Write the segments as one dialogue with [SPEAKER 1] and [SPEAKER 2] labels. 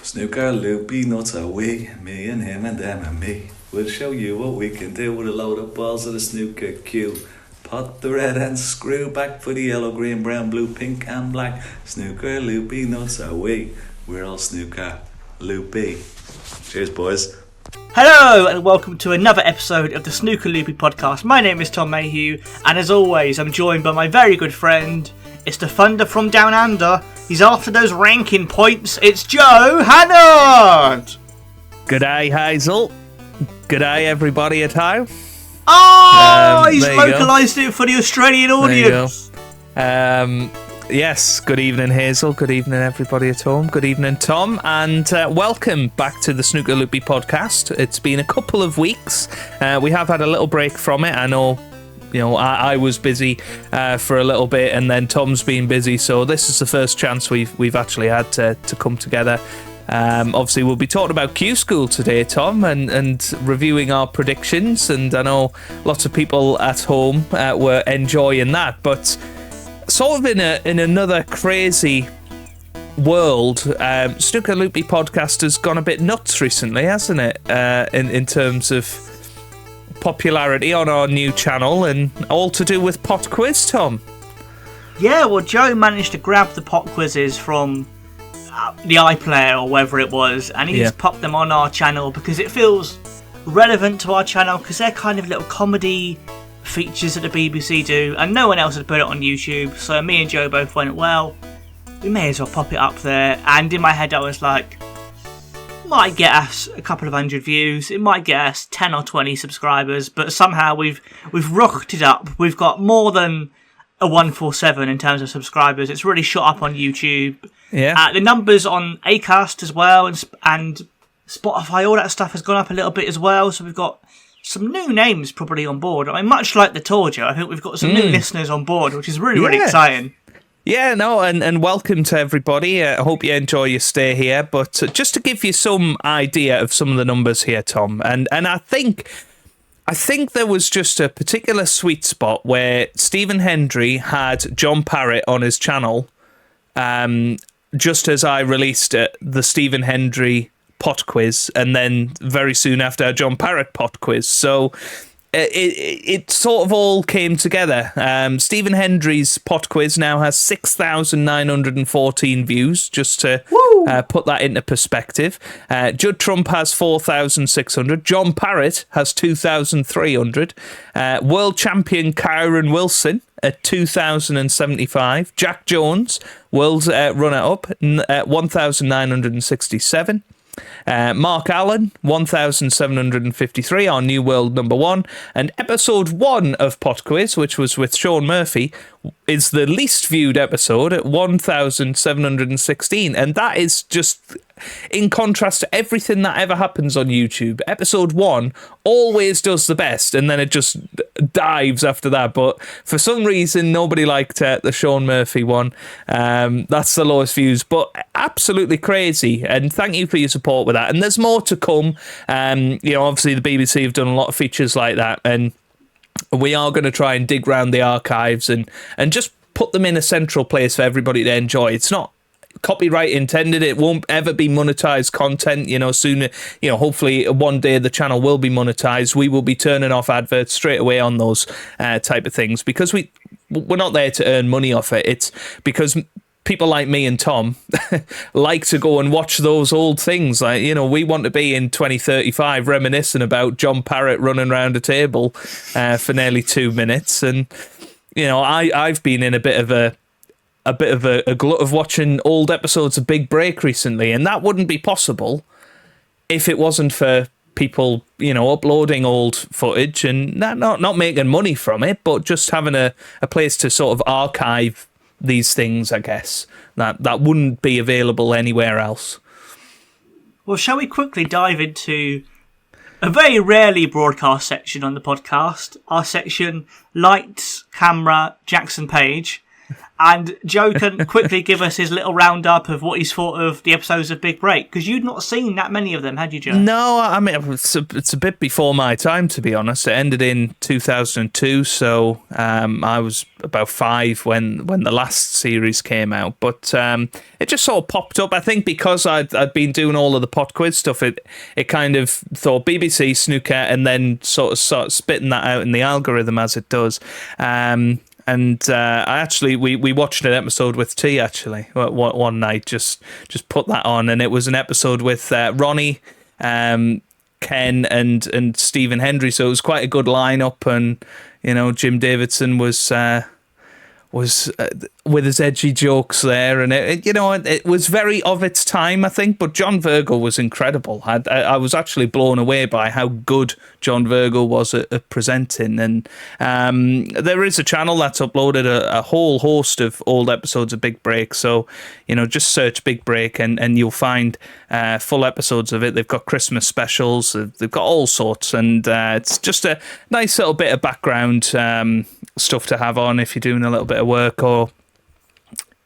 [SPEAKER 1] Snooker Loopy, not a we, me and him and them and me. We'll show you what we can do with a load of balls of the snooker cue. Pot the red and screw back for the yellow, green, brown, blue, pink and black. Snooker Loopy, not a we. We're all snooker loopy. Cheers, boys.
[SPEAKER 2] Hello and welcome to another episode of the Snooker Loopy podcast. My name is Tom Mayhew, and as always I'm joined by my very good friend. It's the Thunder from Down Under. He's after those ranking points. It's Joe Hannard.
[SPEAKER 3] G'day, Hazel. G'day, everybody at home.
[SPEAKER 2] Oh, he's localised it for the Australian audience.
[SPEAKER 3] Yes, good evening, Hazel. Good evening, everybody at home. Good evening, Tom. And welcome back to the Snooker Loopy podcast. It's been a couple of weeks. We have had a little break from it. I know, I was busy for a little bit, and then Tom's been busy. So this is the first chance we've actually had to come together. Obviously, we'll be talking about Q-School today, Tom, and reviewing our predictions. And I know lots of people at home were enjoying that, but sort of in another crazy world, Snooker Loopy podcast has gone a bit nuts recently, hasn't it? In terms of popularity on our new channel, and all to do with Pot Quiz, Tom.
[SPEAKER 2] Yeah, well, Joe managed to grab the Pot Quizzes from the iPlayer or wherever it was, and he's popped them on our channel because it feels relevant to our channel, because they're kind of little comedy features that the BBC do, and no one else had put it on YouTube. So me and Joe both went, well, we may as well pop it up there. And in my head I was like, might get us a couple of hundred views, it might get us 10 or 20 subscribers, but somehow we've rocked it up. We've got more than a 147 in terms of subscribers. It's really shot up on YouTube. The numbers on Acast as well, and Spotify, all that stuff has gone up a little bit as well. So we've got some new names probably on board. I mean, much like the tour, Joe, I think we've got some new listeners on board, which is really exciting.
[SPEAKER 3] Yeah, no, and welcome to everybody. I hope you enjoy your stay here. But just to give you some idea of some of the numbers here, Tom, and I think there was just a particular sweet spot where Stephen Hendry had John Parrott on his channel, just as I released the Stephen Hendry Pot Quiz, and then very soon after John Parrott Pot Quiz. So it sort of all came together. Stephen Hendry's Pot Quiz now has 6,914 views, just to put that into perspective. Judd Trump has 4,600. John Parrott has 2,300. World champion Kyron Wilson at 2,075. Jack Jones, world runner-up, 1,967. Mark Allen, 1,753, our new world number one. And episode 1 of Pot Quiz, which was with Sean Murphy, is the least viewed episode at 1,716. And that is just in contrast to everything that ever happens on YouTube. Episode 1 always does the best, and then it just dives after that. But for some reason, nobody liked the Sean Murphy one. That's the lowest views, but absolutely crazy. And thank you for your support with that. And there's more to come. Obviously the BBC have done a lot of features like that, and we are going to try and dig around the archives and just put them in a central place for everybody to enjoy. It's not copyright intended. It won't ever be monetized content. Soon, hopefully one day the channel will be monetized. We will be turning off adverts straight away on those type of things, because we're not there to earn money off it. It's because people like me and Tom like to go and watch those old things. Like, we want to be in 2035 reminiscing about John Parrott running around a table for nearly 2 minutes. And, I've been in a bit of a glut of watching old episodes of Big Break recently, and that wouldn't be possible if it wasn't for people, uploading old footage and not making money from it, but just having a place to sort of archive these things, I guess, that wouldn't be available anywhere else.
[SPEAKER 2] Well, shall we quickly dive into a very rarely broadcast section on the podcast, our section Lights, Camera, Jackson Page. And Joe can quickly give us his little roundup of what he's thought of the episodes of Big Break, because you'd not seen that many of them, had you, Joe?
[SPEAKER 3] No, I mean, it's a bit before my time, to be honest. It ended in 2002, so I was about 5 when the last series came out. But it just sort of popped up. I think because I'd been doing all of the pod quiz stuff, it kind of thought BBC snooker, and then sort of spitting that out in the algorithm as it does. And I actually, we watched an episode with T, actually, one night, just put that on, and it was an episode with Ronnie, Ken, and Stephen Hendry, so it was quite a good lineup, and, you know, Jim Davidson was with his edgy jokes there, and it was very of its time, I think. But John Virgo was incredible. I was actually blown away by how good John Virgo was at presenting. And there is a channel that's uploaded a whole host of old episodes of Big Break. So, you know, just search Big Break and you'll find full episodes of it. They've got Christmas specials. They've got all sorts, and it's just a nice little bit of background stuff to have on if you're doing a little bit of work or,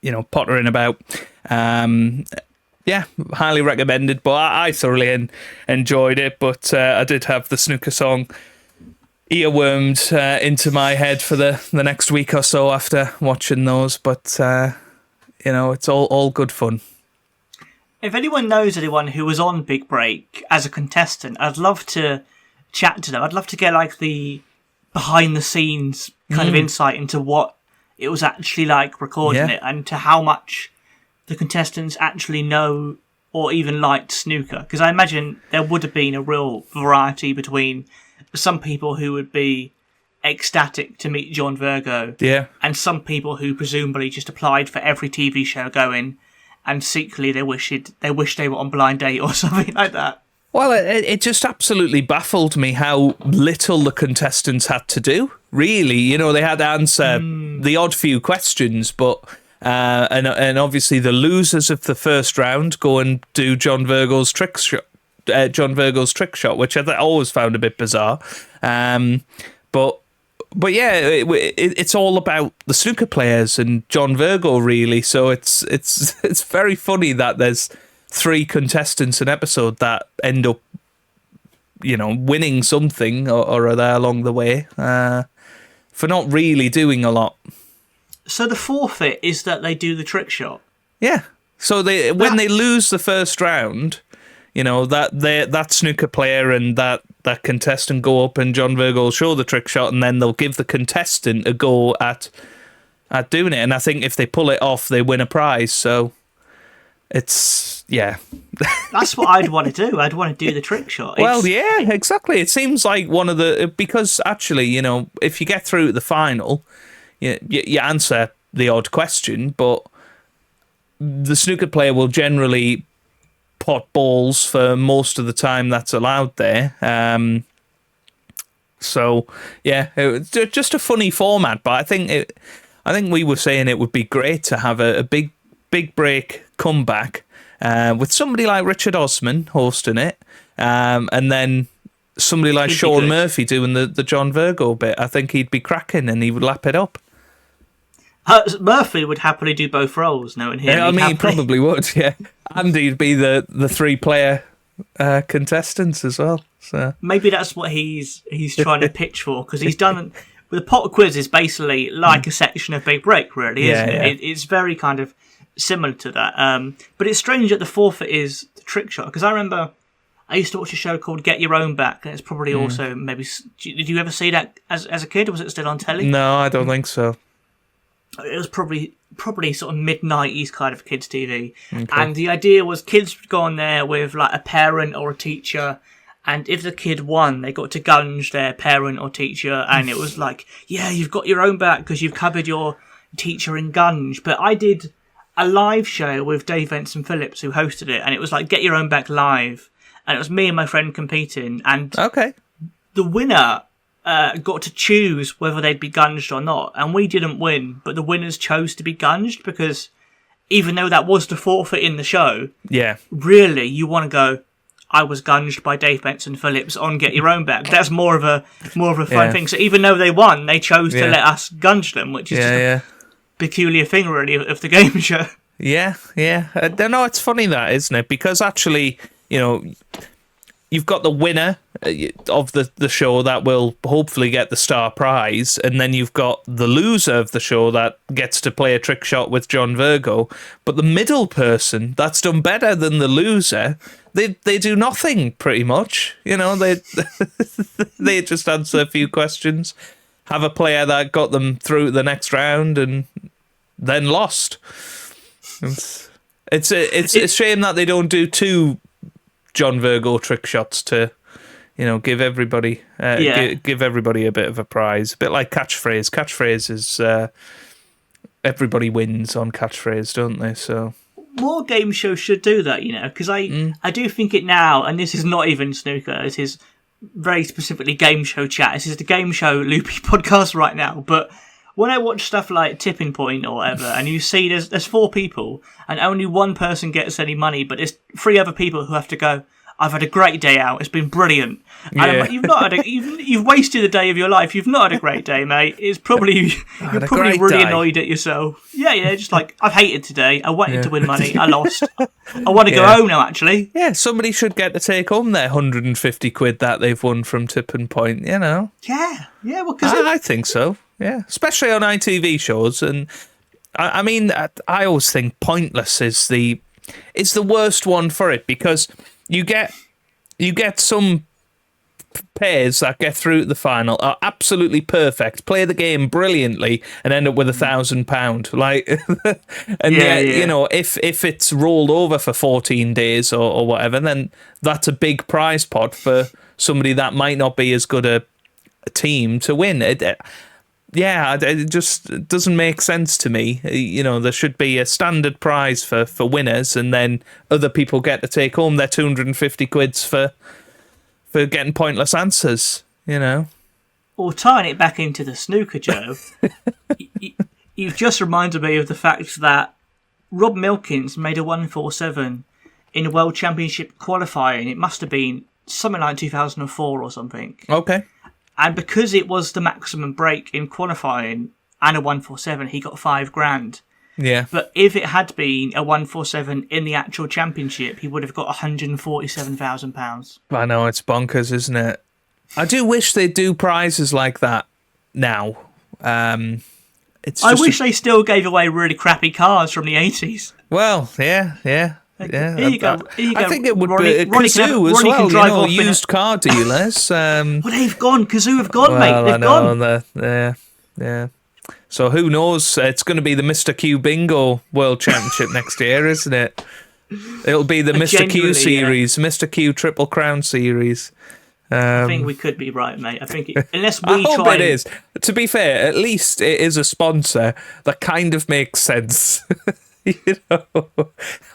[SPEAKER 3] you know, pottering about. Yeah, highly recommended, but I thoroughly enjoyed it. But I did have the snooker song earwormed into my head for the next week or so after watching those. But, you know, it's all good fun.
[SPEAKER 2] If anyone knows anyone who was on Big Break as a contestant, I'd love to chat to them. I'd love to get like the behind the scenes kind of insight into what it was actually like recording it, and to how much the contestants actually know or even liked snooker. Because I imagine there would have been a real variety between some people who would be ecstatic to meet John Virgo, and some people who presumably just applied for every TV show going, and secretly they wish they were on Blind Date or something like that.
[SPEAKER 3] Well, it just absolutely baffled me how little the contestants had to do, really. You know, they had to answer the odd few questions, but and obviously the losers of the first round go and do John Virgo's trick shot, which I always found a bit bizarre. But yeah, it's all about the snooker players and John Virgo, really. So it's very funny that there's 3 contestants an episode that end up, you know, winning something or other along the way for not really doing a lot.
[SPEAKER 2] So the forfeit is that they do the trick shot?
[SPEAKER 3] Yeah. So when they lose the first round, you know, that snooker player and that contestant go up and John Virgo will show the trick shot, and then they'll give the contestant a go at doing it. And I think if they pull it off, they win a prize. So it's, yeah.
[SPEAKER 2] That's what I'd want to do. I'd want to do the trick shot.
[SPEAKER 3] Well, yeah, exactly. It seems like one of the... Because actually, you know, if you get through to the final, you answer the odd question, but the snooker player will generally pot balls for most of the time that's allowed there. So, yeah, it's just a funny format, but I think we were saying it would be great to have a big break comeback with somebody like Richard Osman hosting it, and then somebody like Sean Murphy doing the John Virgo bit. I think he'd be cracking and he would lap it up.
[SPEAKER 2] Murphy would happily do both roles, knowing him.
[SPEAKER 3] Yeah, I mean, he probably would, yeah. And he'd be the 3-player contestants as well. So
[SPEAKER 2] maybe that's what he's trying to pitch for, because he's done... The pot quiz is basically like a section of Big Break, really, isn't it? It's very kind of similar to that. But it's strange that the forfeit is the trick shot, because I remember I used to watch a show called Get Your Own Back, and it's probably also maybe... Did you ever see that as a kid, or was it still on telly?
[SPEAKER 3] No, I don't think so.
[SPEAKER 2] It was probably sort of mid-90s kind of kids' TV. Okay. And the idea was kids would go on there with like a parent or a teacher, and if the kid won, they got to gunge their parent or teacher, and it was like, yeah, you've got your own back because you've covered your teacher in gunge. But I did a live show with Dave Benson Phillips, who hosted it, and it was like Get Your Own Back live, and it was me and my friend competing, and the winner got to choose whether they'd be gunged or not, and we didn't win, but the winners chose to be gunged, because even though that was the forfeit in the show, really you want to go, I was gunged by Dave Benson Phillips on Get Your Own Back. That's more of a fun thing. So even though they won, they chose to let us gunge them, which is peculiar thing, really, of the game show.
[SPEAKER 3] Yeah. I don't know. It's funny that, isn't it? Because actually, you've got the winner of the show that will hopefully get the star prize, and then you've got the loser of the show that gets to play a trick shot with John Virgo. But the middle person that's done better than the loser, they do nothing pretty much. They they just answer a few questions, have a player that got them through the next round, and then lost. It's a shame that they don't do 2 John Virgo trick shots to, give everybody give everybody a bit of a prize, a bit like catchphrase. Catchphrase is everybody wins on catchphrase, don't they? So
[SPEAKER 2] more game shows should do that, because I do think it now, and this is not even snooker. This is very specifically game show chat. This is the game show Loopy podcast right now, but. When I watch stuff like Tipping Point or whatever, and you see there's 4 people, and only one person gets any money, but there's 3 other people who have to go, I've had a great day out, it's been brilliant. And I'm like, you've wasted a day of your life, you've not had a great day, mate. It's probably, you're probably really annoyed at yourself. Yeah, just like, I've hated today, I wanted to win money, I lost. I want to go home now, actually.
[SPEAKER 3] Yeah, somebody should get to take home their 150 quid that they've won from Tipping Point,
[SPEAKER 2] Yeah, well, because
[SPEAKER 3] I think so. Yeah, especially on ITV shows, and I mean, I always think Pointless is the worst one for it, because you get some pairs that get through to the final, are absolutely perfect, play the game brilliantly, and end up with £1,000. Like, and if it's rolled over for 14 days or whatever, then that's a big prize pot for somebody that might not be as good a team to win. It just doesn't make sense to me. There should be a standard prize for winners, and then other people get to take home their 250 quids for getting pointless answers,
[SPEAKER 2] Or tying it back into the snooker, Joe, you've just reminded me of the fact that Rob Milkins made a 147 in a World Championship qualifying. It must have been something like 2004 or something.
[SPEAKER 3] Okay.
[SPEAKER 2] And because it was the maximum break in qualifying and a 147, he got $5,000.
[SPEAKER 3] Yeah.
[SPEAKER 2] But if it had been a 147 in the actual championship, he would have got £147,000.
[SPEAKER 3] I know, it's bonkers, isn't it? I do wish they'd do prizes like that now. I
[SPEAKER 2] wish they still gave away really crappy cars from the 80s.
[SPEAKER 3] Well, yeah.
[SPEAKER 2] Here you go.
[SPEAKER 3] I think it would be Kazoo as well, used car dealers.
[SPEAKER 2] Well, they've gone. Kazoo have gone, mate. They've gone.
[SPEAKER 3] Yeah. So who knows? It's going to be the Mr. Q Bingo World Championship next year, isn't it? It'll be the Mr. Q series, Mr. Q Triple Crown series.
[SPEAKER 2] I think we could be right, mate. I think unless we
[SPEAKER 3] I hope it is. To be fair, at least it is a sponsor that kind of makes sense.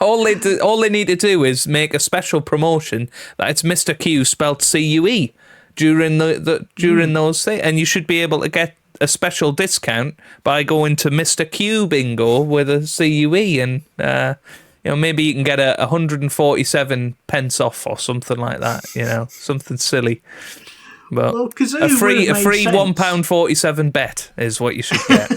[SPEAKER 3] All they need to do is make a special promotion that it's Mr. Q spelled CUE during those things, and you should be able to get a special discount by going to Mr. Q Bingo with a CUE, and maybe you can get 147 pence off or something like that. Something silly. But a free £1.47 bet is what you should get.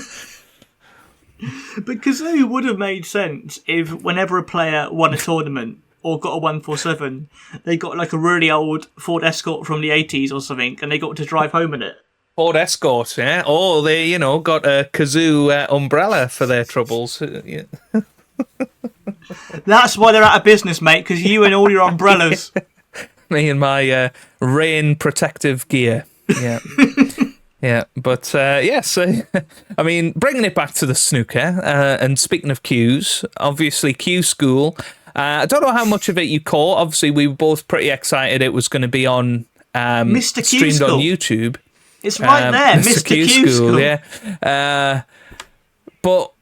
[SPEAKER 2] But Kazoo would have made sense if whenever a player won a tournament or got a 147, they got like a really old Ford Escort from the 80s or something, and they got to drive home in it.
[SPEAKER 3] Ford Escort, yeah? Or they, got a Kazoo umbrella for their troubles. Yeah.
[SPEAKER 2] That's why they're out of business, mate, because you and all your umbrellas.
[SPEAKER 3] Me and my rain protective gear. Yeah. Yeah, but yes, I mean, bringing it back to the snooker, and speaking of Qs, obviously Q-School. I don't know how much of it you caught. Obviously, we were both pretty excited it was going to be on
[SPEAKER 2] Mr.
[SPEAKER 3] streamed on YouTube.
[SPEAKER 2] It's right there, Mr. Q-School.
[SPEAKER 3] Yeah. But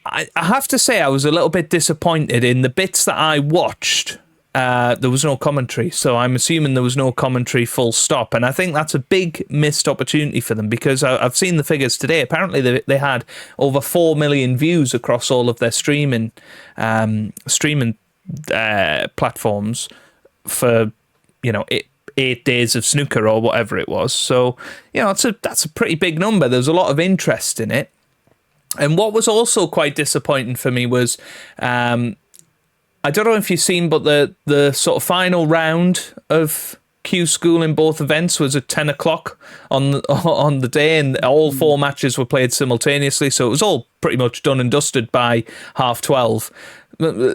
[SPEAKER 3] I have to say I was a little bit disappointed in the bits that I watched. There was no commentary, so I'm assuming there was no commentary full stop, and I think that's a big missed opportunity for them, because I've seen the figures today. Apparently they had over 4 million views across all of their streaming platforms for 8 days of snooker or whatever it was. So that's a pretty big number. There's a lot of interest in it. And what was also quite disappointing for me was, I don't know if you've seen, but the sort of final round of Q-School in both events was at 10 o'clock on the day, and all 4 matches were played simultaneously, so it was all pretty much done and dusted by 12:30.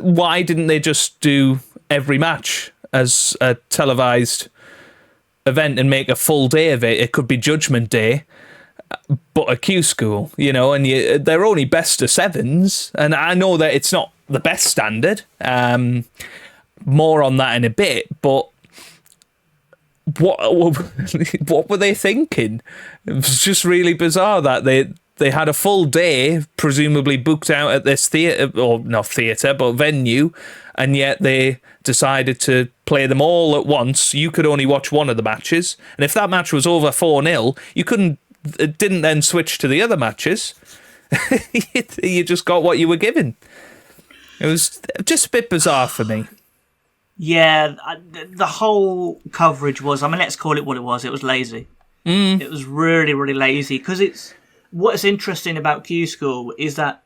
[SPEAKER 3] Why didn't they just do every match as a televised event and make a full day of it? It could be Judgment Day, but a Q-School, and they're only best of 7s, and I know that it's not the best standard. More on that in a bit, but what were they thinking? It was just really bizarre that they had a full day, presumably booked out at this theatre, or not theatre, but venue, and yet they decided to play them all at once. You could only watch one of the matches, and if that match was over 4-0, you didn't then switch to the other matches. You just got what you were given. It was just a bit bizarre for me.
[SPEAKER 2] Yeah, the whole coverage was, let's call it what it was. It was lazy. It was really, really lazy, because what's interesting about Q-School is that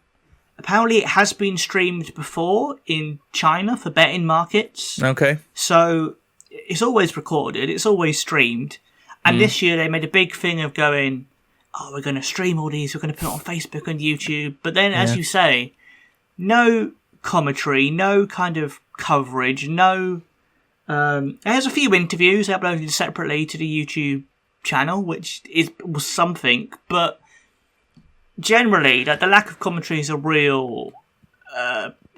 [SPEAKER 2] apparently it has been streamed before in China for betting markets.
[SPEAKER 3] Okay.
[SPEAKER 2] So it's always recorded, it's always streamed. And this year they made a big thing of going, we're going to stream all these, we're going to put it on Facebook and YouTube. But then, as you say, no commentary, no kind of coverage, no... there's a few interviews uploaded separately to the YouTube channel, which was something, but generally, the lack of commentary is a real,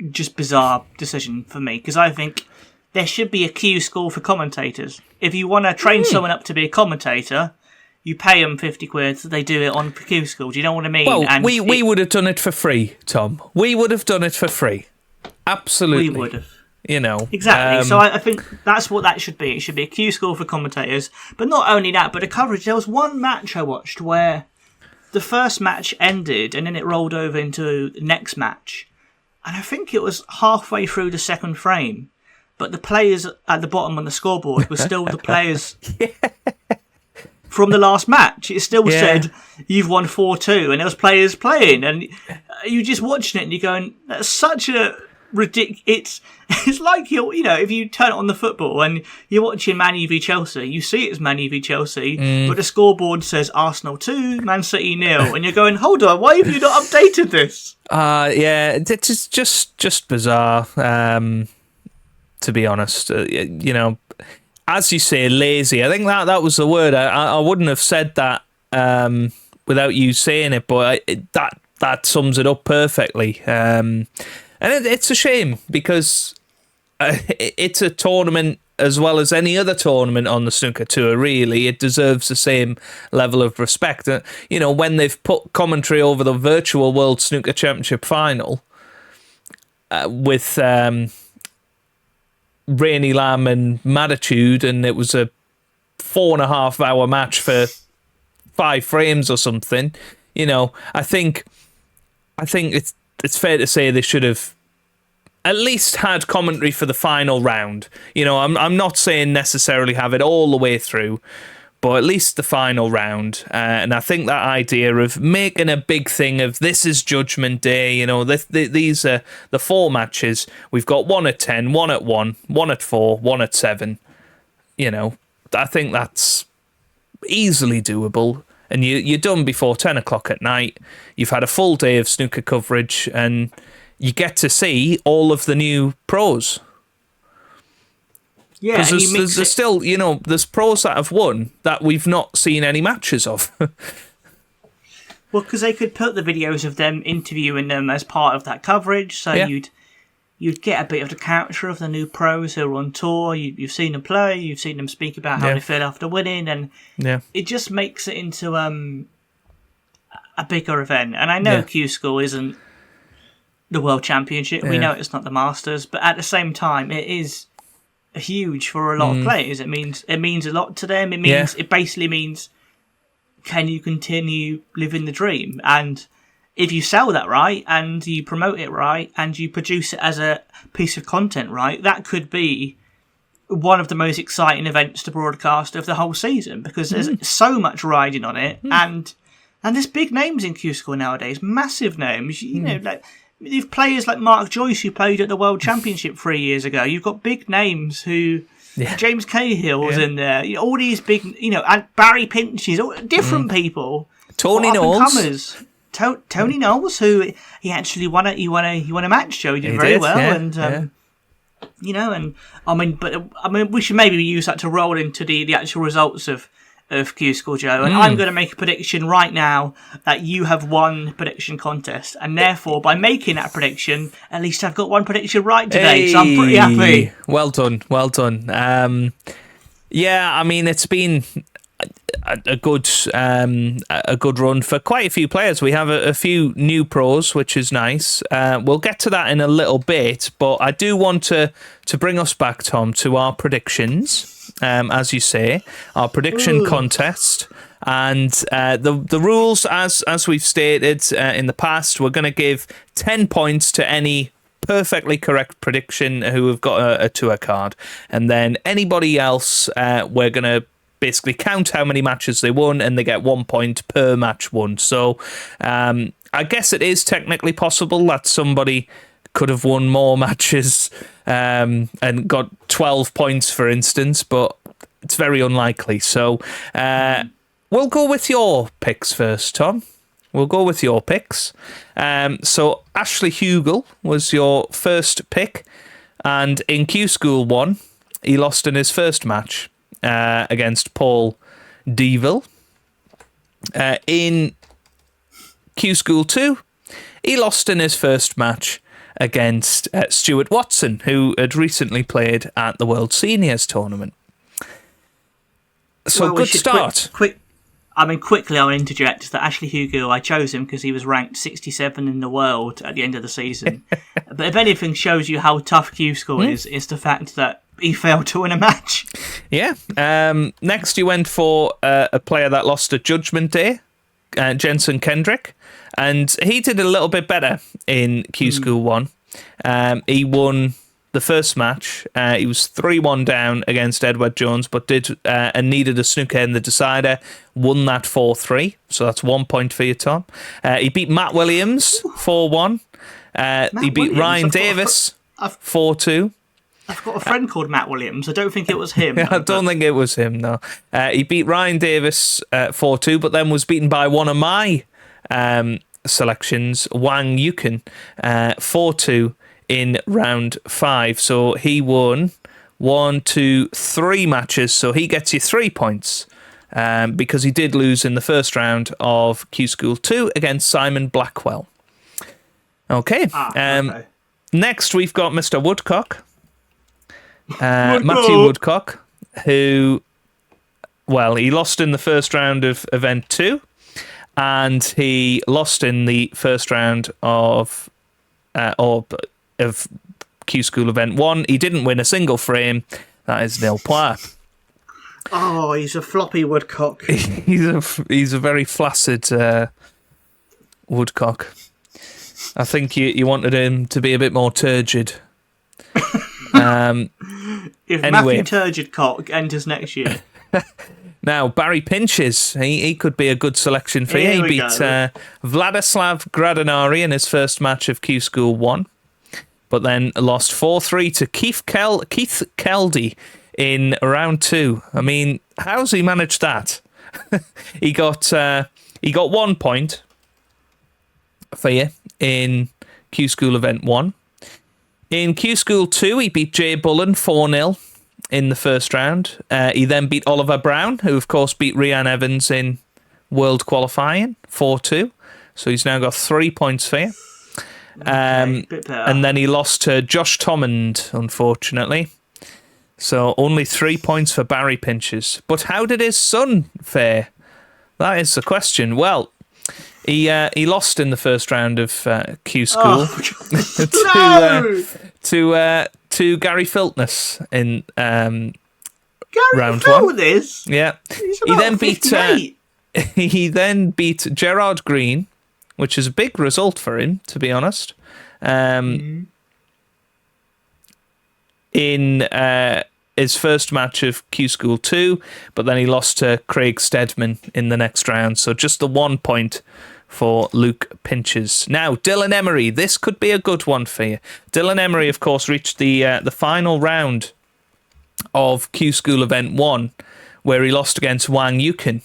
[SPEAKER 2] just bizarre decision for me, because I think there should be a Q-School for commentators. If you want to train someone up to be a commentator, you pay them 50 quid, so they do it on Q-School. Do you know what I mean?
[SPEAKER 3] Well, and we would have done it for free, Tom. We would have done it for free. Absolutely.
[SPEAKER 2] We would have.
[SPEAKER 3] Exactly.
[SPEAKER 2] So I think that's what that should be. It should be a Q-School for commentators. But not only that, but the coverage. There was one match I watched where the first match ended and then it rolled over into the next match. And I think it was halfway through the second frame, but the players at the bottom on the scoreboard were still the players from the last match. It still said, you've won 4-2, and there was players playing. And you're just watching it and you're going, that's such a... ridiculous. It's like if you turn it on the football and you're watching Man U v Chelsea, you see it's Man U v Chelsea, but the scoreboard says Arsenal 2, Man City 0, and you're going, hold on, why have you not updated this?
[SPEAKER 3] It's just bizarre. To be honest, as you say, lazy. I think that was the word. I wouldn't have said that without you saying it, but that sums it up perfectly. And it's a shame, because it's a tournament as well as any other tournament on the snooker tour, really. It deserves the same level of respect. When they've put commentary over the Virtual World Snooker Championship final with Rainy Lamb and Mattitude, and it was a 4.5 hour match for 5 frames or something, I think it's fair to say they should have at least had commentary for the final round. I'm not saying necessarily have it all the way through, but at least the final round. And I think that idea of making a big thing of this is Judgment Day, these are the 4 matches. We've got 1 at 10, 1 at 1, 1 at 4, 1 at 7. I think that's easily doable. And you're done before 10 o'clock at night. You've had a full day of snooker coverage, and you get to see all of the new pros.
[SPEAKER 2] Yeah, and
[SPEAKER 3] there's still, there's pros that have won that we've not seen any matches of.
[SPEAKER 2] Well, because they could put the videos of them interviewing them as part of that coverage, so you'd get a bit of the character of the new pros who are on tour. You've seen them play, you've seen them speak about how they feel after winning, and it just makes it into a bigger event. And I know Q-School isn't the World Championship. We know it's not the Masters, but at the same time, it is huge for a lot of players. It means a lot to them. It basically means, can you continue living the dream? And if you sell that right, and you promote it right, and you produce it as a piece of content right, that could be one of the most exciting events to broadcast of the whole season, because there's so much riding on it, and And there's big names in Q School nowadays, massive names. You know, like you've players like Mark Joyce who played at the World Championship 3 years ago. You've got big names who. Yeah. James Cahill was in there. You know, all these big, and Barry Pinches, all different people.
[SPEAKER 3] Tony Knowles.
[SPEAKER 2] Tony Knowles, who he actually won a match show. He did very well, and we should maybe use that to roll into the actual results of Q School, Joe. And I'm going to make a prediction right now that you have won the prediction contest, and therefore by making that prediction, at least I've got one prediction right today. So I'm pretty happy.
[SPEAKER 3] Well done. It's been a good run for quite a few players. We have a few new pros, which is nice. We'll get to that in a little bit, but I do want to bring us back, Tom, to our predictions. As you say, our prediction contest, and the rules, as we've stated in the past, we're going to give 10 points to any perfectly correct prediction who have got a tour card, and then anybody else, we're going to basically count how many matches they won, and they get 1 point per match won. So I guess it is technically possible that somebody could have won more matches and got 12 points, for instance, but it's very unlikely. So we'll go with your picks first, Tom. We'll go with your picks. So Ashley Hugel was your first pick, and in Q School 1, he lost in his first match against Paul Deville. In Q School 2, he lost in his first match against Stuart Watson, who had recently played at the World Seniors Tournament. So good start.
[SPEAKER 2] Quickly, I will interject that Ashley Hugel, I chose him because he was ranked 67 in the world at the end of the season. But if anything shows you how tough Q School is the fact that he failed to win a match. Yeah.
[SPEAKER 3] Next, you went for a player that lost at Judgment Day, Jensen Kendrick. And he did a little bit better in Q School 1. He won the first match. He was 3-1 down against Edward Jones, but did and needed a snooker in the decider. Won that 4-3. So that's 1 point for you, Tom. He beat Matt Williams 4-1. He beat Ryan Davis 4-2.
[SPEAKER 2] I've got a friend called Matt Williams. I don't think it was him.
[SPEAKER 3] I don't think it was him, no. He beat Ryan Davis 4-2, but then was beaten by one of my selections, Wang Yukin, 4-2 in round 5. So he won 1, 2, 3 matches. So he gets you 3 points because he did lose in the first round of Q School 2 against Simon Blackwell. Okay.
[SPEAKER 2] Okay.
[SPEAKER 3] Next, we've got Mr. Woodcock. Matthew Woodcock, who, he lost in the first round of event 2. And he lost in the first round of Q School Event 1. He didn't win a single frame. That is nil point.
[SPEAKER 2] Oh, he's a floppy Woodcock.
[SPEAKER 3] he's a very flaccid Woodcock. I think you wanted him to be a bit more turgid.
[SPEAKER 2] If Matthew Turgid Cock enters next year.
[SPEAKER 3] Now, Barry Pinches, he could be a good selection for you. He beat Vladislav Gradinari in his first match of Q School 1, but then lost 4-3 to Keith Keldy in round 2. I mean, how's he managed that? He got 1 point for you in Q School Event 1. In Q School 2, he beat Jay Bullen 4-0. In the first round. He then beat Oliver Brown, who of course beat Rhian Evans in World Qualifying 4-2. So he's now got 3 points for you. And then he lost to Josh Tommond, unfortunately. So only 3 points for Barry Pinches. But how did his son fare? That is the question. Well, he lost in the first round of Q School to Gary Filtness in round 1. Yeah. He then beat Gerard Green, which is a big result for him, to be honest. In his first match of Q School 2, but then he lost to Craig Steadman in the next round. So just the 1 point for Luke Pinches. Now, Dylan Emery, this could be a good one for you. Dylan Emery, of course, reached the final round of Q School Event 1, where he lost against Wang Yukin,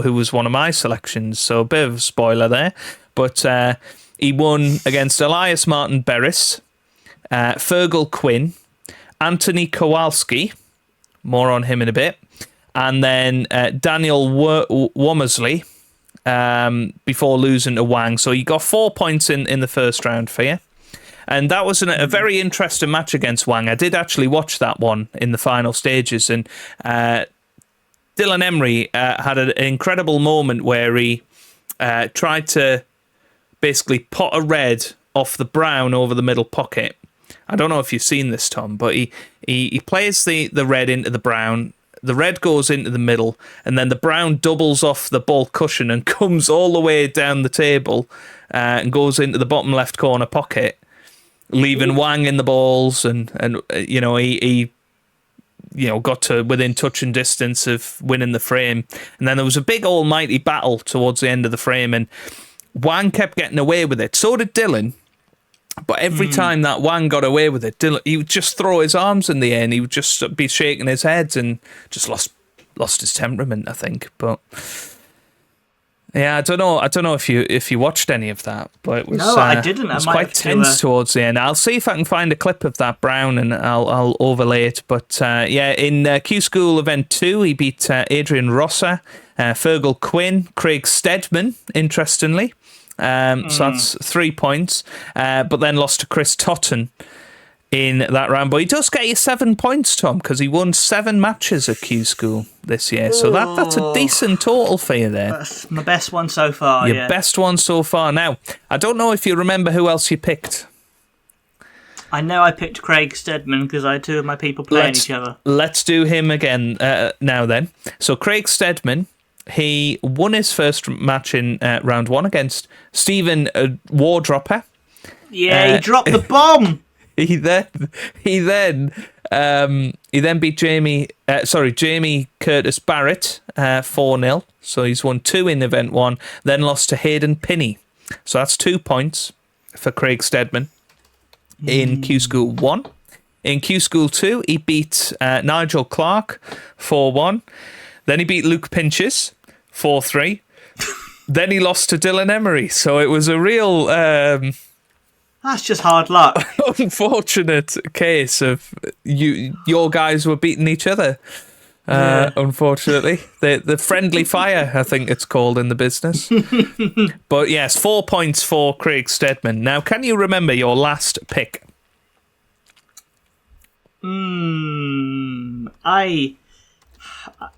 [SPEAKER 3] who was one of my selections. So a bit of a spoiler there. But he won against Elias Martin Berris, Fergal Quinn, Anthony Kowalski, more on him in a bit, and then Daniel Womersley, before losing to Wang. So he got 4 points in the first round for you. And that was a very interesting match against Wang. I did actually watch that one in the final stages. And Dylan Emery had an incredible moment where he tried to basically pot a red off the brown over the middle pocket. I don't know if you've seen this, Tom, but he plays the red into the brown. The red goes into the middle, and then the brown doubles off the ball cushion and comes all the way down the table and goes into the bottom left corner pocket, leaving Wang in the balls. And he got to within touching distance of winning the frame. And then there was a big almighty battle towards the end of the frame, and Wang kept getting away with it. So did Dylan. But every time that Wang got away with it, Dylan, he would just throw his arms in the air and he would just be shaking his head and just lost his temperament, I think. But yeah, I don't know if you watched any of that, but it was
[SPEAKER 2] no, I didn't.
[SPEAKER 3] It was quite tense towards the end. I'll see if I can find a clip of that brown and I'll overlay it. But in Q School Event 2, he beat Adrian Rosser, Fergal Quinn, Craig Steadman, interestingly. So that's 3 points, but then lost to Chris Totten in that round. But he does get you 7 points, Tom, because he won 7 matches at Q School this year. So that's a decent total for you there.
[SPEAKER 2] That's my best one so far.
[SPEAKER 3] Your best one so far. Now, I don't know if you remember who else you picked.
[SPEAKER 2] I know I picked Craig Steadman because I had 2 of my people playing each other.
[SPEAKER 3] Let's do him again now then. So Craig Steadman, he won his first match in round 1 against Stephen Wardropper.
[SPEAKER 2] Yeah, he dropped the bomb.
[SPEAKER 3] He then beat Jamie Curtis Barrett 4-0. So he's won 2 in event 1. Then lost to Hayden Pinney. So that's 2 points for Craig Steadman in Q School 1. In Q School 2, he beat Nigel Clark 4-1. Then he beat Luke Pinches 4-3. Then he lost to Dylan Emery. So it was a real
[SPEAKER 2] that's just hard luck.
[SPEAKER 3] Unfortunate case of your guys were beating each other. Unfortunately, the friendly fire, I think it's called in the business. But yes, 4 points for Craig Steadman. Now, can you remember your last pick?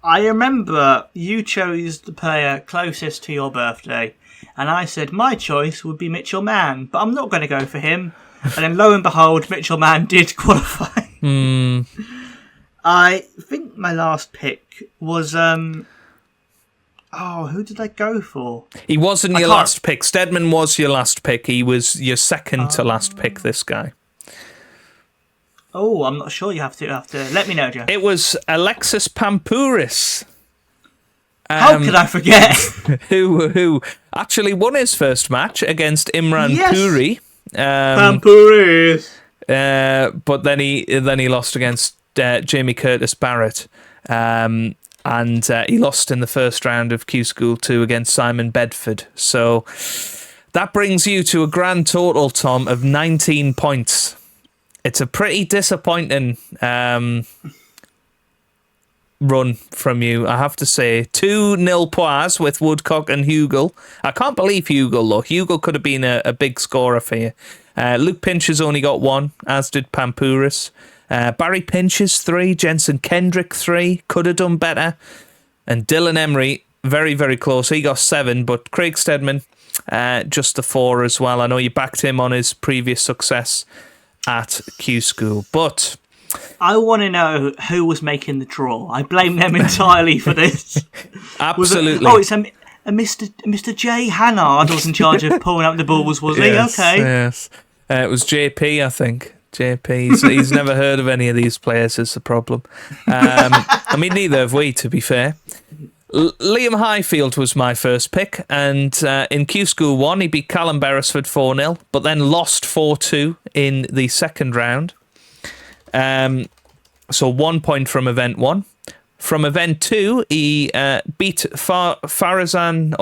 [SPEAKER 2] I remember you chose the player closest to your birthday, and I said my choice would be Mitchell Mann, but I'm not going to go for him. And then lo and behold, Mitchell Mann did qualify. I think my last pick was who did I go for?
[SPEAKER 3] He wasn't your last pick. Steadman was your last pick. He was your second to last pick, this guy.
[SPEAKER 2] Oh, I'm not sure. You have to let me know, Joe.
[SPEAKER 3] It was Alexis Pampouris.
[SPEAKER 2] How could I forget?
[SPEAKER 3] who actually won his first match against Imran Puri.
[SPEAKER 2] Pampouris.
[SPEAKER 3] But then he lost against Jamie Curtis Barrett. And he lost in the first round of Q School 2 against Simon Bedford. So that brings you to a grand total, Tom, of 19 points. It's a pretty disappointing run from you, I have to say. 2 nil points with Woodcock and Hugel. I can't believe Hugel, though. Hugel could have been a big scorer for you. Luke Pinches only got 1, as did Pampouris. Barry Pinches 3, Jensen Kendrick 3, could have done better. And Dylan Emery, very, very close. He got 7, but Craig Steadman, just the 4 as well. I know you backed him on his previous success at Q School, but
[SPEAKER 2] I want to know who was making the draw. I blame them entirely for this.
[SPEAKER 3] Absolutely.
[SPEAKER 2] It's a Mr. J. Hannard was in charge of pulling up the balls, was he? Okay.
[SPEAKER 3] Yes. It was JP, I think. JP, he's never heard of any of these players is the problem. I mean, neither have we, to be fair. Liam Highfield was my first pick, and in Q School 1, he beat Callum Beresford 4-0, but then lost 4-2 in the second round. So 1 point from event 1. From event 2, he beat Faizan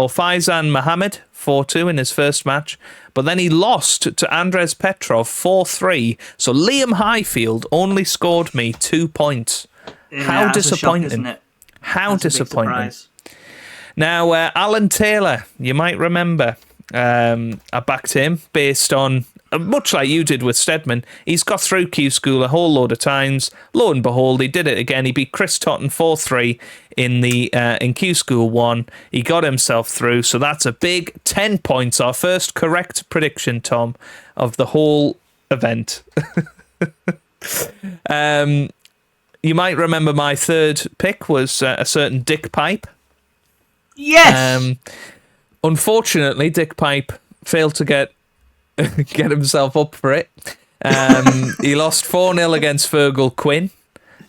[SPEAKER 3] Mohammed 4-2 in his first match, but then he lost to Andres Petrov 4-3. So Liam Highfield only scored me 2 points.
[SPEAKER 2] Yeah,
[SPEAKER 3] How disappointing.
[SPEAKER 2] Shock, isn't it?
[SPEAKER 3] How
[SPEAKER 2] That's
[SPEAKER 3] disappointing. Now, Alan Taylor, you might remember, I backed him based on, much like you did with Stedman, he's got through Q School a whole load of times. Lo and behold, he did it again. He beat Chris Totten 4-3 in Q School 1. He got himself through, so that's a big 10 points. Our first correct prediction, Tom, of the whole event. You might remember my third pick was a certain Dick Pipe.
[SPEAKER 2] Yes!
[SPEAKER 3] Unfortunately, Dick Pipe failed to get himself up for it. He lost 4-0 against Fergal Quinn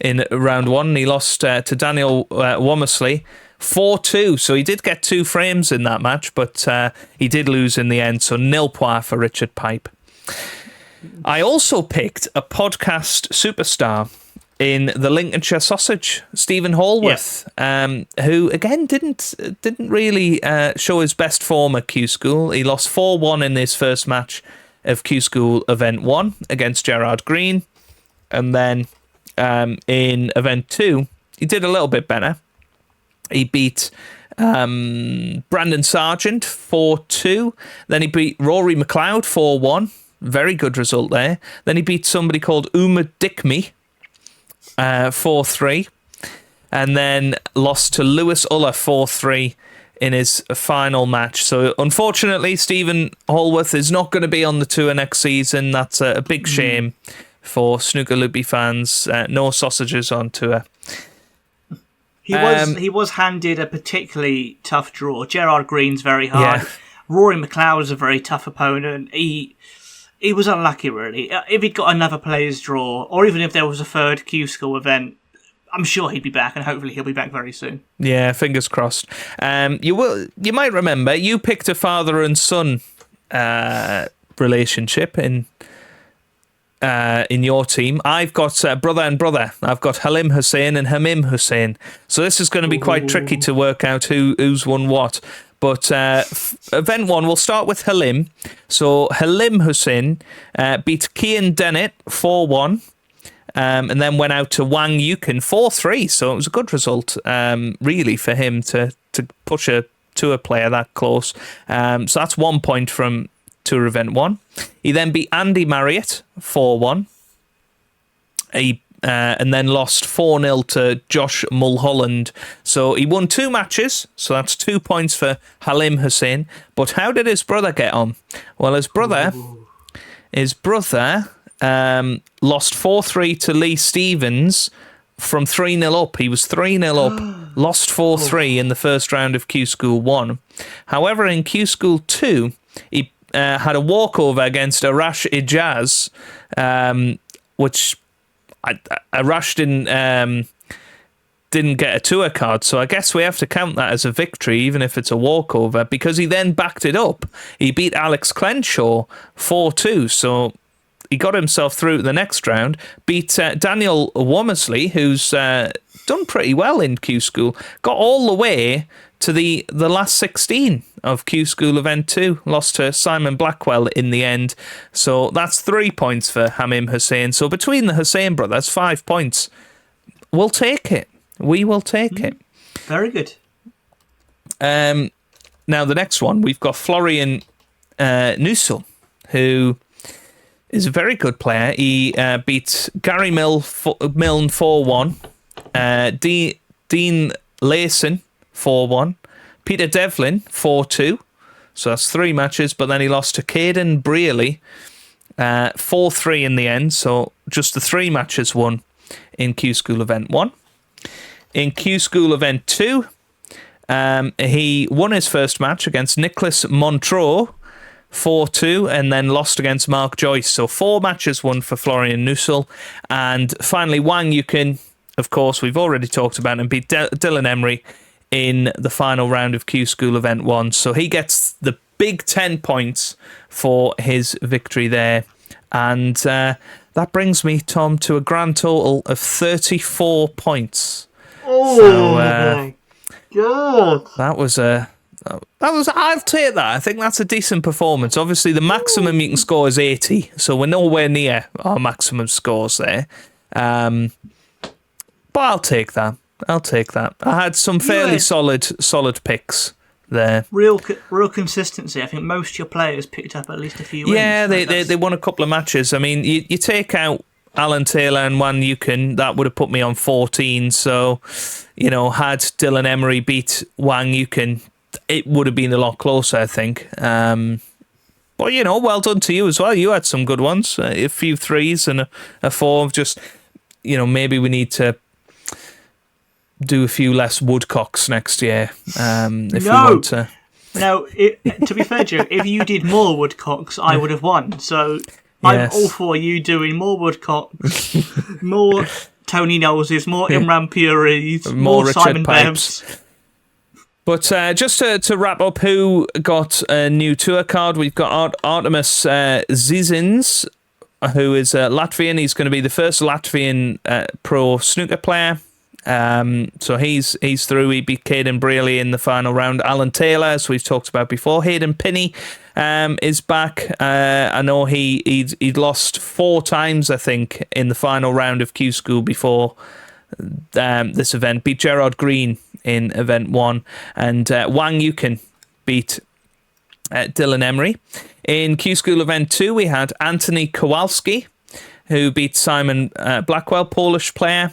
[SPEAKER 3] in round 1. He lost to Daniel Womersley 4-2. So he did get 2 frames in that match, but he did lose in the end. So 0 points for Richard Pipe. I also picked a podcast superstar in the Lincolnshire Sausage, Stephen Hallworth, who again didn't really show his best form at Q School. He lost 4-1 in his first match of Q School Event 1 against Gerard Green, and then in Event 2 he did a little bit better. He beat Brandon Sargent 4-2. Then he beat Rory McLeod 4-1. Very good result there. Then he beat somebody called Uma Dickme 4-3, and then lost to Lewis Uller 4-3 in his final match. So unfortunately, Stephen Hallworth is not going to be on the tour next season. That's a big shame for Snooker Loopy fans. No sausages on tour.
[SPEAKER 2] He was handed a particularly tough draw. Gerard Green's very hard.
[SPEAKER 3] Yeah.
[SPEAKER 2] Rory McLeod is a very tough opponent. He was unlucky, really. If he'd got another player's draw, or even if there was a third Q School event, I'm sure he'd be back, and hopefully he'll be back very soon. Yeah,
[SPEAKER 3] fingers crossed. You might remember you picked a father and son relationship in your team. I've got brother and brother. I've got Halim Hussein and Hamim Hussein. So this is going to be quite tricky to work out who's won what. But event 1, we'll start with Halim. So Halim Hussein beat Kian Dennett 4-1, and then went out to Wang Yukin 4-3. So it was a good result, really, for him to push a tour player that close. So that's 1 point from Tour Event 1. He then beat Andy Marriott 4-1. And then lost 4-0 to Josh Mulholland. So he won 2 matches, so that's 2 points for Halim Hussein. But how did his brother get on? Well, his brother lost 4-3 to Lee Stevens from 3-0 up. He was 3-0 up, lost 4-3 in the first round of Q School 1. However, in Q School 2, he had a walkover against Arash Ijaz, which Arash didn't get a tour card, so I guess we have to count that as a victory, even if it's a walkover, because he then backed it up. He beat Alex Clenshaw 4-2, so he got himself through to the next round, beat Daniel Womersley, who's done pretty well in Q School, got all the way to the last 16 of Q School Event 2, lost to Simon Blackwell in the end. So that's 3 points for Hamim Hussein. So between the Hussein brothers, 5 points. We'll take it. We will take it.
[SPEAKER 2] Very good.
[SPEAKER 3] Now the next one, we've got Florian Nussel, who is a very good player. He beats Gary Milne 4-1, Dean Layson 4-1, Peter Devlin 4-2, so that's 3 matches, but then he lost to Caden Brearley 4-3 in the end, so just the 3 matches won in Q School Event 1. In Q School Event 2, he won his first match against Nicholas Montreux 4-2, and then lost against Mark Joyce. So 4 matches won for Florian Nussel. And finally, Wang Yukin, of course, we've already talked about him, beat Dylan Emery in the final round of Q-School Event 1. So he gets the big 10 points for his victory there. And that brings me, Tom, to a grand total of 34 points.
[SPEAKER 2] Oh, my God.
[SPEAKER 3] That was I'll take that. I think that's a decent performance. Obviously, the maximum you can score is 80, so we're nowhere near our maximum scores there. But I'll take that. I had some fairly solid picks there.
[SPEAKER 2] Real consistency. I think most of your players picked up at least a few wins.
[SPEAKER 3] Yeah, they won a couple of matches. I mean, you take out Alan Taylor and Wang Yukin, that would have put me on 14. So, had Dylan Emery beat Wang Yukin, it would have been a lot closer, I think. But, well done to you as well. You had some good ones. A few 3s and a 4 of just, maybe we need to do a few less woodcocks next year if we want to.
[SPEAKER 2] No, to be fair, Joe, if you did more woodcocks, I would have won. So I'm all for you doing more woodcocks, more Tony Knowleses, more Imran Puris, more Simon Bevs.
[SPEAKER 3] But just to wrap up, who got a new tour card? We've got Artemis Zizins, who is Latvian. He's going to be the first Latvian pro snooker player. So he's through. He beat Caden Braley in the final round. Alan Taylor, as we've talked about before. Hayden Pinney is back. I know he'd lost 4 times, I think, in the final round of Q-School before this event. Beat Gerard Green in event 1, and Wang Yukin beat Dylan Emery. In Q-School event 2, we had Anthony Kowalski, who beat Simon Blackwell, Polish player.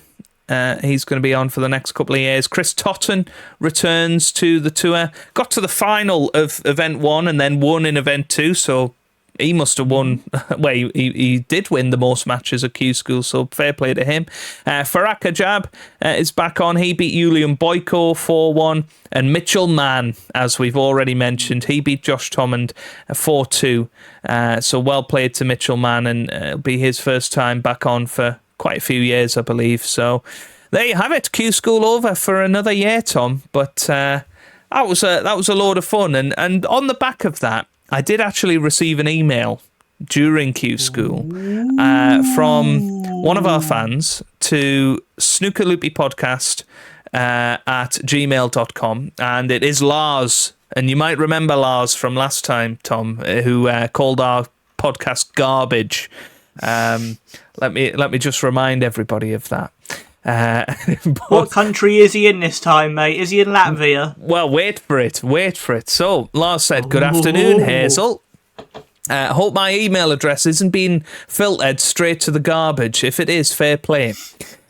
[SPEAKER 3] He's going to be on for the next couple of years. Chris Totten returns to the tour. Got to the final of event 1 and then won in event 2, so he must have won. Well, he did win the most matches at Q-School, so fair play to him. Farak Ajab is back on. He beat Julian Boyko 4-1. And Mitchell Mann, as we've already mentioned, he beat Josh Tommond 4-2. So well played to Mitchell Mann, and it'll be his first time back on for quite a few years, I believe. So there you have it. Q-School over for another year, Tom. But that was a load of fun. And on the back of that, I did actually receive an email during Q-School from one of our fans to Snooker Loopy Podcast at gmail.com. And it is Lars. And you might remember Lars from last time, Tom, who called our podcast garbage. Let me just remind everybody of that.
[SPEAKER 2] What country is he in this time, mate? Is he in Latvia?
[SPEAKER 3] Well, wait for it. So, Lars said, "Good afternoon, Hazel. Hope my email address isn't being filtered straight to the garbage. If it is, fair play.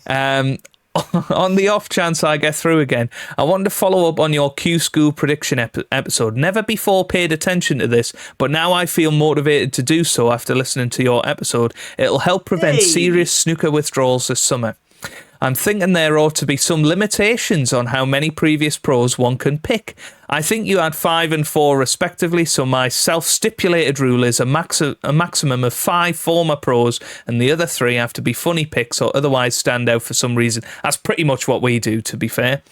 [SPEAKER 3] On the off chance I get through again, I wanted to follow up on your Q-School prediction episode. Never before paid attention to this, but now I feel motivated to do so after listening to your episode. It'll help prevent serious snooker withdrawals this summer. I'm thinking there ought to be some limitations on how many previous pros one can pick. I think you had 5 and 4 respectively, so my self-stipulated rule is a maximum of 5 former pros, and the other 3 have to be funny picks or otherwise stand out for some reason. That's pretty much what we do, to be fair.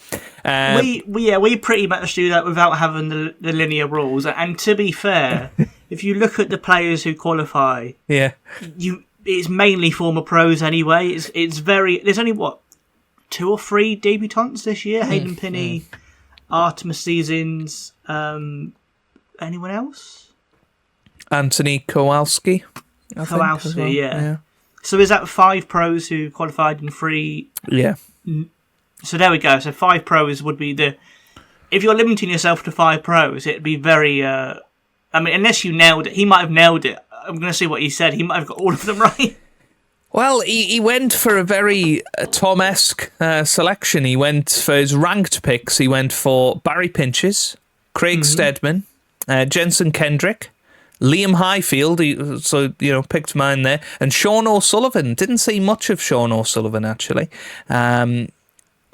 [SPEAKER 2] We pretty much do that without having the linear rules. And to be fair, if you look at the players who qualify, it's mainly former pros anyway. There's only 2 or 3 debutants this year. Hayden Pinney, Artemis Seasons, anyone else?
[SPEAKER 3] Anthony Kowalski.
[SPEAKER 2] Kowalski, yeah. So is that 5 pros who qualified and 3?
[SPEAKER 3] Yeah.
[SPEAKER 2] So there we go. So 5 pros would be if you're limiting yourself to 5 pros, it'd be very. Unless you nailed it, he might have nailed it. I'm going to see what he said. He might have got all of them right.
[SPEAKER 3] Well, he went for a very Tom-esque selection. He went for his ranked picks. He went for Barry Pinches, Craig Steadman, Jensen Kendrick, Liam Highfield, picked mine there, and Sean O'Sullivan. Didn't see much of Sean O'Sullivan, actually.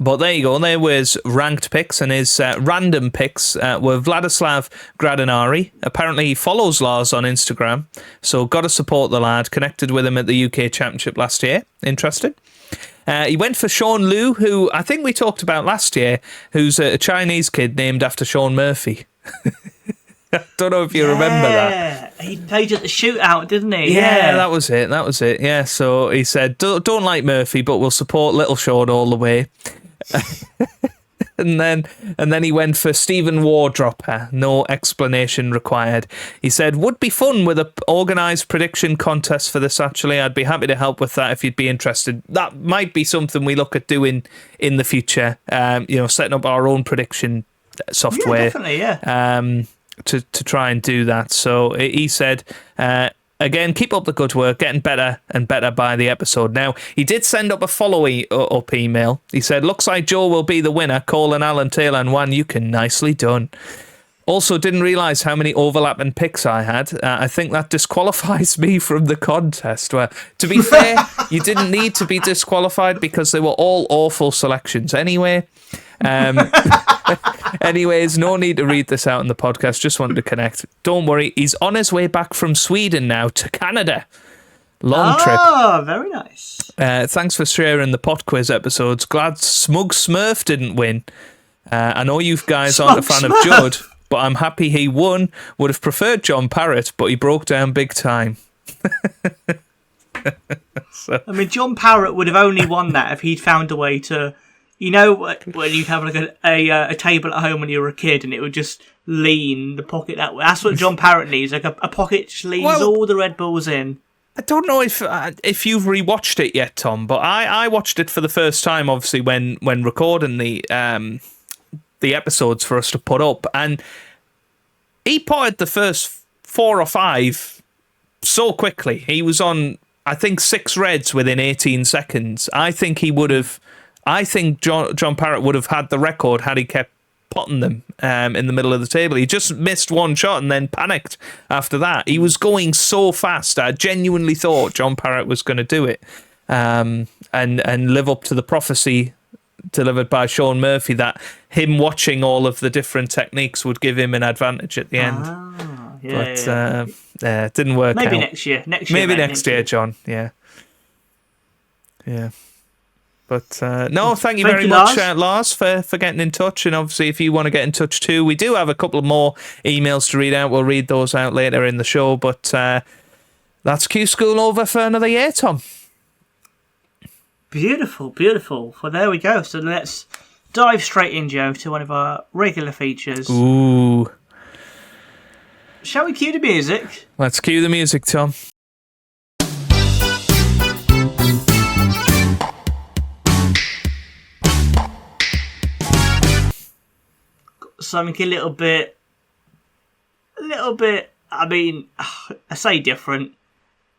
[SPEAKER 3] But there you go. There was ranked picks, and his random picks were Vladislav Gradinari. Apparently, he follows Lars on Instagram, so got to support the lad. Connected with him at the UK Championship last year. Interesting. He went for Sean Liu, who I think we talked about last year, who's a Chinese kid named after Sean Murphy. I don't know if you remember that.
[SPEAKER 2] He played at the shootout, didn't he?
[SPEAKER 3] Yeah, that was it. Yeah, so he said, don't like Murphy, but we'll support little Sean all the way. and then he went for Stephen Wardropper. No explanation required. He said, would be fun with an organised prediction contest for this, actually. I'd be happy to help with that if you'd be interested. That might be something we look at doing in the future. Setting up our own prediction software.
[SPEAKER 2] Yeah, definitely, yeah.
[SPEAKER 3] To try and do that. So he said, again, keep up the good work, getting better and better by the episode. Now, he did send up a follow-up email. He said, looks like Joe will be the winner. Colin, Alan, Taylor and Juan, you can nicely done. Also, didn't realise how many overlapping picks I had. I think that disqualifies me from the contest. Well, to be fair, you didn't need to be disqualified because they were all awful selections anyway. Anyways, no need to read this out in the podcast. Just wanted to connect. Don't worry, he's on his way back from Sweden now to Canada. Long trip.
[SPEAKER 2] Oh, very nice.
[SPEAKER 3] Thanks for sharing the pot quiz episodes. Glad Smug Smurf didn't win. I know you guys aren't a fan of Judd, but I'm happy he won. Would have preferred John Parrott, but he broke down big time.
[SPEAKER 2] I mean, John Parrott would have only won that if he'd found a way to... You know when you'd have like a table at home when you were a kid and it would just lean the pocket that way? That's what John Parrott needs, like a pocket just leans all the Red Bulls in.
[SPEAKER 3] I don't know if you've rewatched it yet, Tom, but I watched it for the first time, obviously, when recording the episodes for us to put up, and he potted the first 4 or 5 so quickly. He was on, I think, 6 reds within 18 seconds. I think John Parrott would have had the record had he kept potting them in the middle of the table. He just missed one shot and then panicked after that. He was going so fast. I genuinely thought John Parrott was going to do it and live up to the prophecy delivered by Sean Murphy that him watching all of the different techniques would give him an advantage at the end. It didn't work out.
[SPEAKER 2] Maybe next year.
[SPEAKER 3] Maybe next year, John. Yeah. But no, thank you very much, Lars, for getting in touch. And obviously, if you want to get in touch too, we do have a couple more emails to read out. We'll read those out later in the show. But that's Q School over for another year, Tom.
[SPEAKER 2] Beautiful, beautiful. Well, there we go. So let's dive straight in, Joe, to one of our regular features.
[SPEAKER 3] Ooh.
[SPEAKER 2] Shall we cue the music?
[SPEAKER 3] Let's cue the music, Tom.
[SPEAKER 2] Something a little bit, I mean, I say different.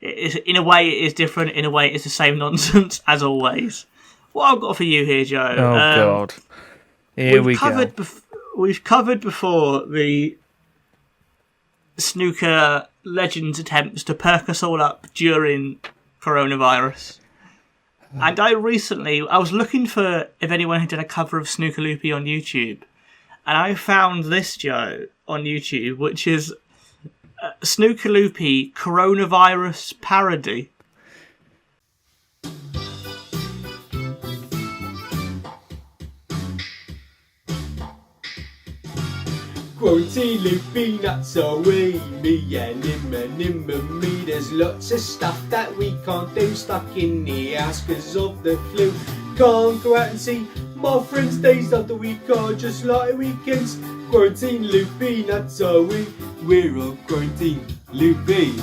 [SPEAKER 2] In a way it is different, in a way it's the same nonsense as always. What I've got for you here, Joe.
[SPEAKER 3] Oh, God. Here we go.
[SPEAKER 2] We've covered before the snooker legends' attempts to perk us all up during coronavirus. And I was looking for if anyone had done a cover of Snooker Loopy on YouTube. And I found this, Joe, on YouTube, which is Snooker Loopy coronavirus parody.
[SPEAKER 4] Quarantine Loopy, not so we, me and him and me. There's lots of stuff that we can't do, stuck in the house cause of the flu. Can't go out and see my friends, days of the week are just like weekends. Quarantine Loopy, not so we're on Quarantine Loopy.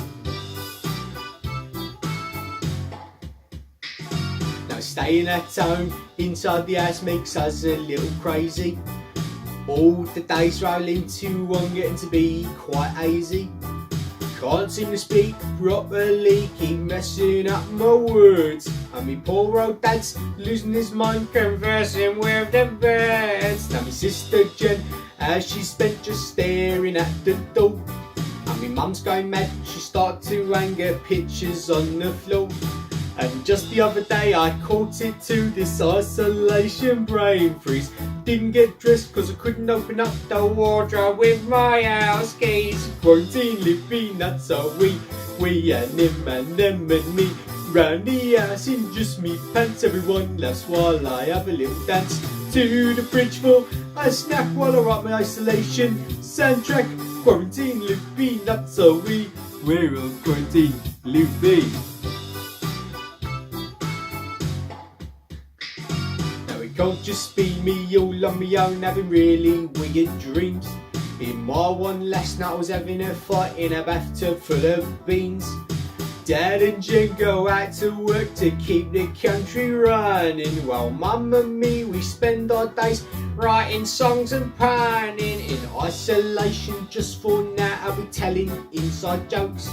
[SPEAKER 4] Now staying at home, inside the house makes us a little crazy. All the days roll into one, getting to be quite hazy. Can't seem to speak properly, keep messing up my words. And me poor old dad's losing his mind, conversing with the birds. Now my sister Jen, as she spent just staring at the door. And me mum's going mad, she started to hang her pictures on the floor. And just the other day I caught it to this isolation brain freeze. Didn't get dressed cause I couldn't open up the wardrobe with my house keys. Quarantine Loopy nuts, so we and him and them and me. Round the house in just me pants, everyone laughs while I have a little dance. To the fridge for a snack while I write my isolation soundtrack. Quarantine Loopy nuts, so we're all quarantine Loopy. Can't just be me all on my own having really weird dreams. In my one last night I was having a fight in a bathtub full of beans. Dad and Jen go out to work to keep the country running, while Mum and me we spend our days writing songs and panning. In isolation just for now I'll be telling inside jokes.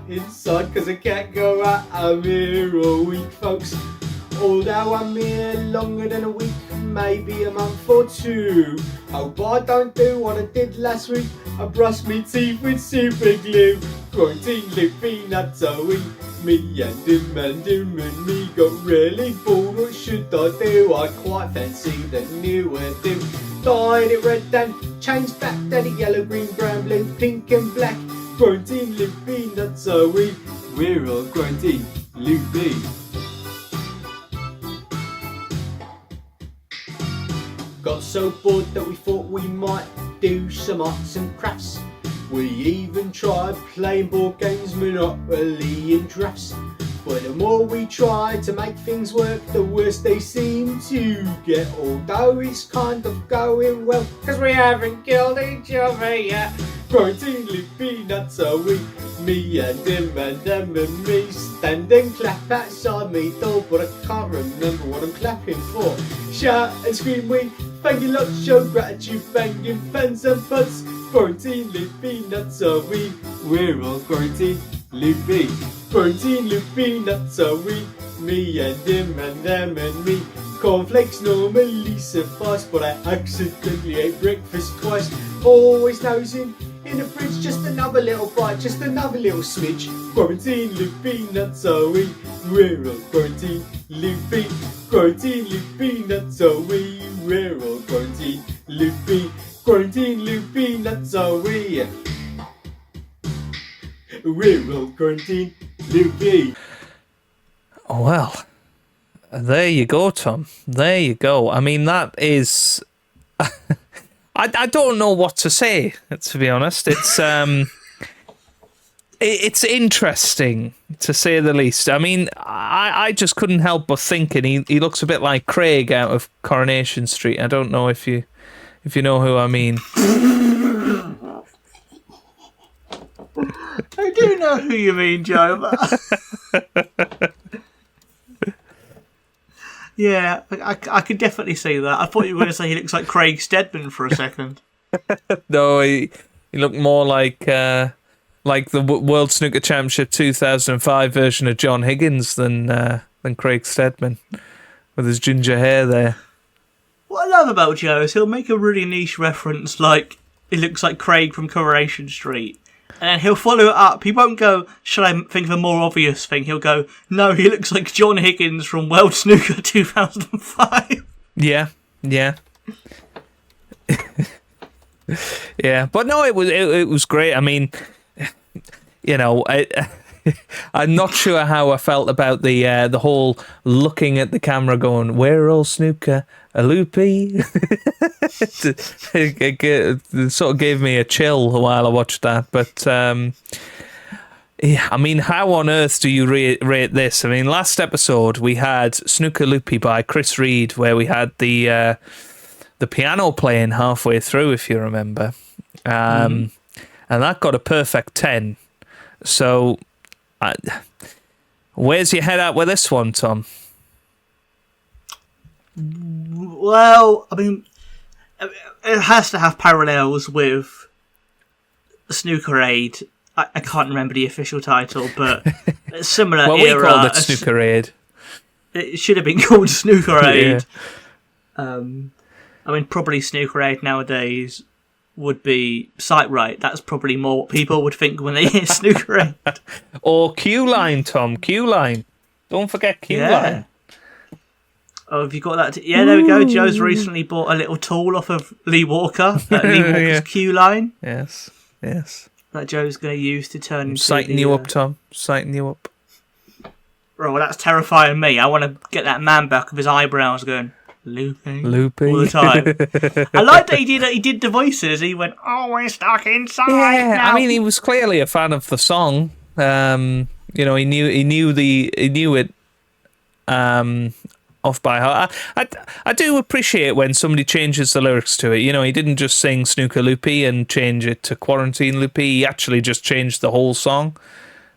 [SPEAKER 4] Inside cause I can't go out, I'm here all week folks. Although I'm here longer than a week, maybe a month or two. Hope I don't do what I did last week. I brushed my teeth with super glue. Quarantine Loopy nuts, so me and me got really bored. What should I do? I quite fancy the newer do. Dyed it red and changed back to the yellow, green, brown, blue, pink and black. Quarantine Loopy nuts, so we're all quarantine Loopy. Got so bored that we thought we might do some arts and crafts. We even tried playing board games, Monopoly and drafts. But the more we try to make things work, the worse they seem to get. Although it's kind of going well, cause we haven't killed each other yet. Quarantine Loopy nuts, so me and him and them and me stand and clap outside me door, but I can't remember what I'm clapping for. Shout and scream, we thank you lots, show gratitude, banging fans and buds. Quarantine Loopy nuts, so we're all quarantine Loopy. Quarantine Loopy nuts, so me and him and them and me. Cornflakes normally suffice, but I accidentally ate breakfast twice. Always nosing in the fridge, just another little bite, just another little smidge. Quarantine Loopy nuts, so we're all quarantine Loopy. Quarantine Loopy nuts, so we're all quarantine Loopy. Quarantine Loopy nuts, so we're all quarantine Loopy.
[SPEAKER 3] Oh, well, there you go, Tom. There you go. I mean, that is... I don't know what to say, to be honest. It's interesting, to say the least. I mean, I just couldn't help but thinking he looks a bit like Craig out of Coronation Street. I don't know if you know who I mean.
[SPEAKER 2] I do know who you mean, Joe. But... yeah, I could definitely see that. I thought you were going to say he looks like Craig Steadman for a second.
[SPEAKER 3] No, he looked more like the World Snooker Championship 2005 version of John Higgins than Craig Steadman with his ginger hair there.
[SPEAKER 2] What I love about Joe is he'll make a really niche reference like he looks like Craig from Coronation Street. And he'll follow it up. He won't go, shall I think of a more obvious thing? He'll go, no, he looks like John Higgins from World Snooker 2005. Yeah.
[SPEAKER 3] Yeah, but no, it was great. I mean, you know, I'm not sure how I felt about the whole looking at the camera going, we're all snooker, a loopy. It sort of gave me a chill while I watched that. But yeah, I mean, how on earth do you rate this? I mean, last episode we had Snooker Loopy by Chris Reed, where we had the piano playing halfway through, if you remember, and that got a perfect 10. So, where's your head at with this one, Tom?
[SPEAKER 2] Well, I mean, it has to have parallels with Snooker Aid. I can't remember the official title, but a similar
[SPEAKER 3] well,
[SPEAKER 2] era.
[SPEAKER 3] We called it Snooker Aid.
[SPEAKER 2] It should have been called Snooker Aid.
[SPEAKER 3] Yeah.
[SPEAKER 2] I mean, probably Snooker Aid nowadays would be Sight Right. That's probably more what people would think when they hear Snooker Aid.
[SPEAKER 3] Or Q-Line, Tom. Q-Line. Don't forget Q
[SPEAKER 2] Yeah.
[SPEAKER 3] line.
[SPEAKER 2] Oh, have you got that? Yeah, there we go. Joe's recently bought a little tool off of Lee Walker, Lee Walker's
[SPEAKER 3] Yeah.
[SPEAKER 2] Q line
[SPEAKER 3] Yes, yes.
[SPEAKER 2] that Joe's going to use to turn into
[SPEAKER 3] Sighting you up, Tom. Sighting you up.
[SPEAKER 2] Oh, well, that's terrifying me. I want to get that man back with his eyebrows going, Loopy.
[SPEAKER 3] Loopy.
[SPEAKER 2] All the time. I like that he did the voices. He went, oh, we're stuck inside
[SPEAKER 3] Yeah,
[SPEAKER 2] now.
[SPEAKER 3] I mean, he was clearly a fan of the song. You know, he knew it off by heart. I do appreciate when somebody changes the lyrics to it. You know, he didn't just sing Snooker Loopy and change it to Quarantine Loopy. He actually just changed the whole song,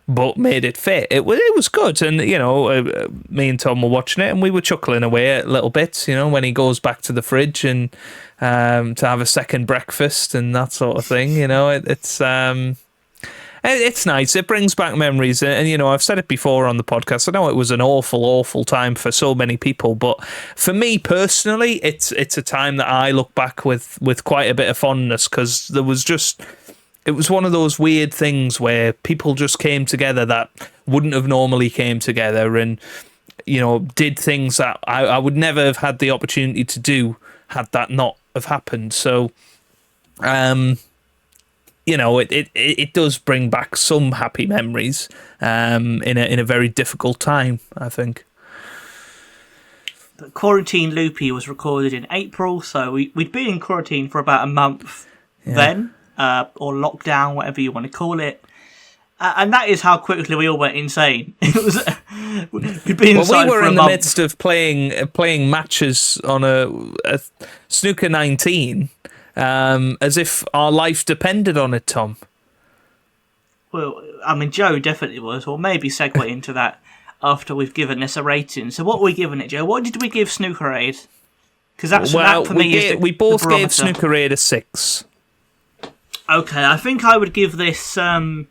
[SPEAKER 3] but made it fit. It was good, and you know, me and Tom were watching it, and we were chuckling away a little bit. You know, when he goes back to the fridge and to have a second breakfast and that sort of thing. You know, it's nice. It brings back memories, and you know, I've said it before on the podcast. I know it was an awful time for so many people, but for me personally, it's a time that I look back with quite a bit of fondness, because it was one of those weird things where people just came together that wouldn't have normally came together, and you know, did things that I would never have had the opportunity to do had that not have happened. So, you know, it does bring back some happy memories in a very difficult time, I think.
[SPEAKER 2] Quarantine Loopy was recorded in April, so we'd been in quarantine for about a month then, or lockdown, whatever you want to call it. And that is how quickly we all went insane. It was we'd been inside
[SPEAKER 3] we were
[SPEAKER 2] for a
[SPEAKER 3] in the
[SPEAKER 2] month.
[SPEAKER 3] midst of playing matches on a Snooker 19. As if our life depended on it, Tom.
[SPEAKER 2] Well, I mean, Joe definitely was. We'll maybe segue into that after we've given this a rating. So what were we giving it, Joe? What did we give Snooker Aid? Because that for me is
[SPEAKER 3] we both
[SPEAKER 2] the
[SPEAKER 3] gave
[SPEAKER 2] barometer.
[SPEAKER 3] Snooker Aid a 6.
[SPEAKER 2] Okay, I think I would give this the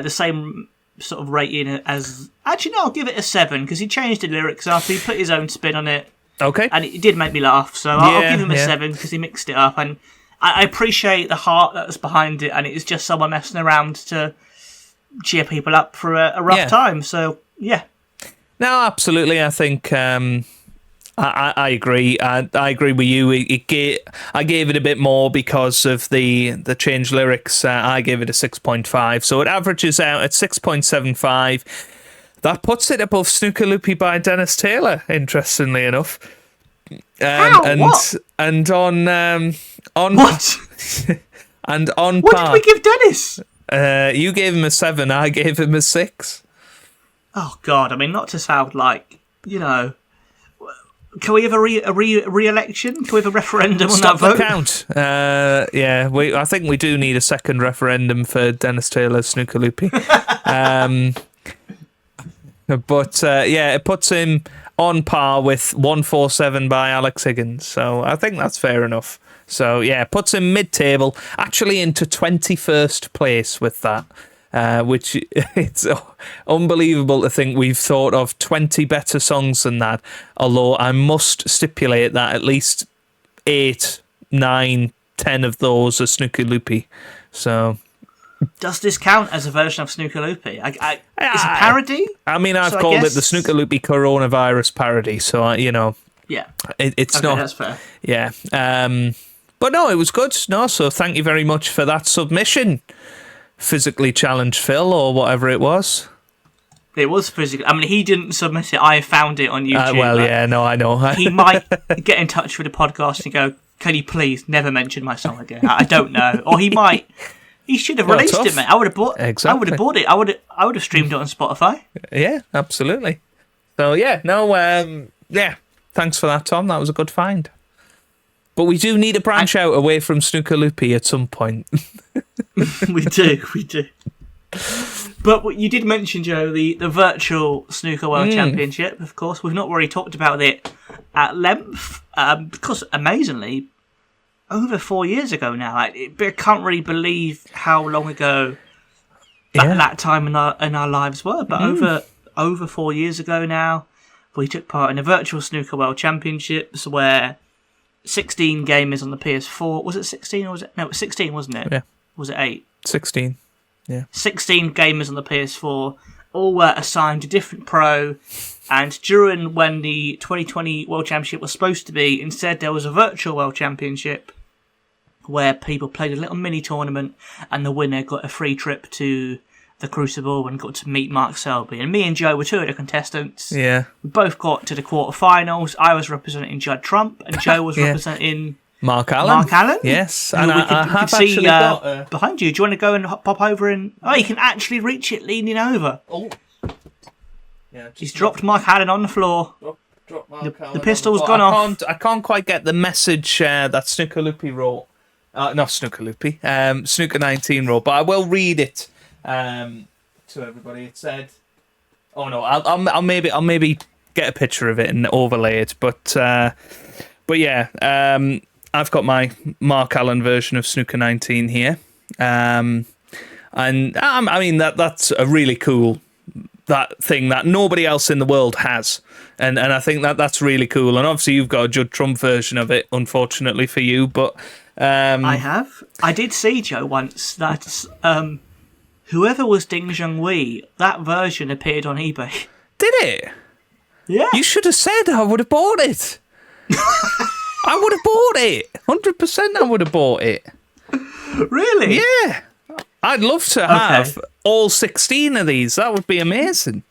[SPEAKER 2] same sort of rating as... Actually, no, I'll give it a 7, because he changed the lyrics up. He put his own spin on it.
[SPEAKER 3] Okay.
[SPEAKER 2] And it did make me laugh, so I'll give him a 7 because he mixed it up, and I appreciate the heart that's behind it, and it's just someone messing around to cheer people up for a rough time. So yeah. No,
[SPEAKER 3] absolutely. I think I agree. I agree with you. I gave it a bit more because of the changed lyrics. I gave it a 6.5, so it averages out at 6.75. That puts it above Snooker Loopy by Dennis Taylor, interestingly enough.
[SPEAKER 2] What?
[SPEAKER 3] And on
[SPEAKER 2] what?
[SPEAKER 3] and on
[SPEAKER 2] what
[SPEAKER 3] par.
[SPEAKER 2] What did we give Dennis?
[SPEAKER 3] You gave him a 7. I gave him a 6.
[SPEAKER 2] Oh God! I mean, not to sound like, you know. Can we have a re-election? Can we have a referendum on that vote?
[SPEAKER 3] Count. I think we do need a second referendum for Dennis Taylor's Snooker Loopy. But it puts him on par with 147 by Alex Higgins. So I think that's fair enough. So yeah, puts him mid-table, actually into 21st place with that, which it's unbelievable to think we've thought of 20 better songs than that. Although I must stipulate that at least 8, 9, 10 of those are Snooker Loopy. So...
[SPEAKER 2] Does this count as a version of Snooker Loopy? It's a parody?
[SPEAKER 3] I mean, I've called it the Snooker Loopy coronavirus parody, so, you know...
[SPEAKER 2] Yeah.
[SPEAKER 3] It's not...
[SPEAKER 2] that's fair.
[SPEAKER 3] Yeah. But no, it was good. No, so thank you very much for that submission, Physically Challenged Phil, or whatever it was.
[SPEAKER 2] It was physically... I mean, he didn't submit it. I found it on YouTube.
[SPEAKER 3] I know.
[SPEAKER 2] He might get in touch with the podcast and go, can you please never mention my song again? I don't know. Or he might... He should have released it, mate. I would have bought.
[SPEAKER 3] Exactly.
[SPEAKER 2] I would have bought it. I would have streamed it on Spotify.
[SPEAKER 3] Yeah, absolutely. So thanks for that, Tom. That was a good find. But we do need to branch out away from Snooker Loopy at some point.
[SPEAKER 2] we do. But what you did mention, Joe, the Virtual Snooker World Championship. Of course, we've not really talked about it at length because, amazingly, over 4 years ago now. I can't really believe how long ago that time in our lives were. But over 4 years ago now, we took part in the Virtual Snooker World Championships, where 16 gamers on the PS4. Was it 16 or was it? No, it was 16, wasn't it?
[SPEAKER 3] Yeah.
[SPEAKER 2] Was it 8?
[SPEAKER 3] 16. Yeah.
[SPEAKER 2] 16 gamers on the PS4 all were assigned a different pro, and during when the 2020 World Championship was supposed to be, instead there was a Virtual World Championship where people played a little mini tournament, and the winner got a free trip to the Crucible and got to meet Mark Selby. And me and Joe were two of the contestants.
[SPEAKER 3] Yeah.
[SPEAKER 2] We both got to the quarterfinals. I was representing Judd Trump, and Joe was representing
[SPEAKER 3] Mark Allen.
[SPEAKER 2] Yes.
[SPEAKER 3] And
[SPEAKER 2] we
[SPEAKER 3] I have
[SPEAKER 2] could see
[SPEAKER 3] actually got
[SPEAKER 2] behind you. Do you want to go and pop over and... Oh, you can actually reach it leaning over.
[SPEAKER 3] Oh. Yeah,
[SPEAKER 2] he's dropped Mark Allen on the floor.
[SPEAKER 3] Drop Mark Allen
[SPEAKER 2] the pistol's
[SPEAKER 3] on the floor.
[SPEAKER 2] gone off.
[SPEAKER 3] I can't quite get the message that Snooker Loopy wrote. Not Snooker Loopy. Snooker 19 wrote, but I will read it to everybody. It said... Oh no, I'll maybe get a picture of it and overlay it. But yeah, I've got my Mark Allen version of Snooker 19 here, and I mean that's a really cool thing that nobody else in the world has, and I think that's really cool. And obviously you've got a Judd Trump version of it, unfortunately for you, but
[SPEAKER 2] I did see, Joe, once that whoever was Ding Zhonghui, that version appeared on eBay.
[SPEAKER 3] Did it?
[SPEAKER 2] Yeah.
[SPEAKER 3] You should have said I would have bought it. I would have bought it. 100% I would have bought it.
[SPEAKER 2] Really?
[SPEAKER 3] Yeah. I'd love to have all 16 of these. That would be amazing.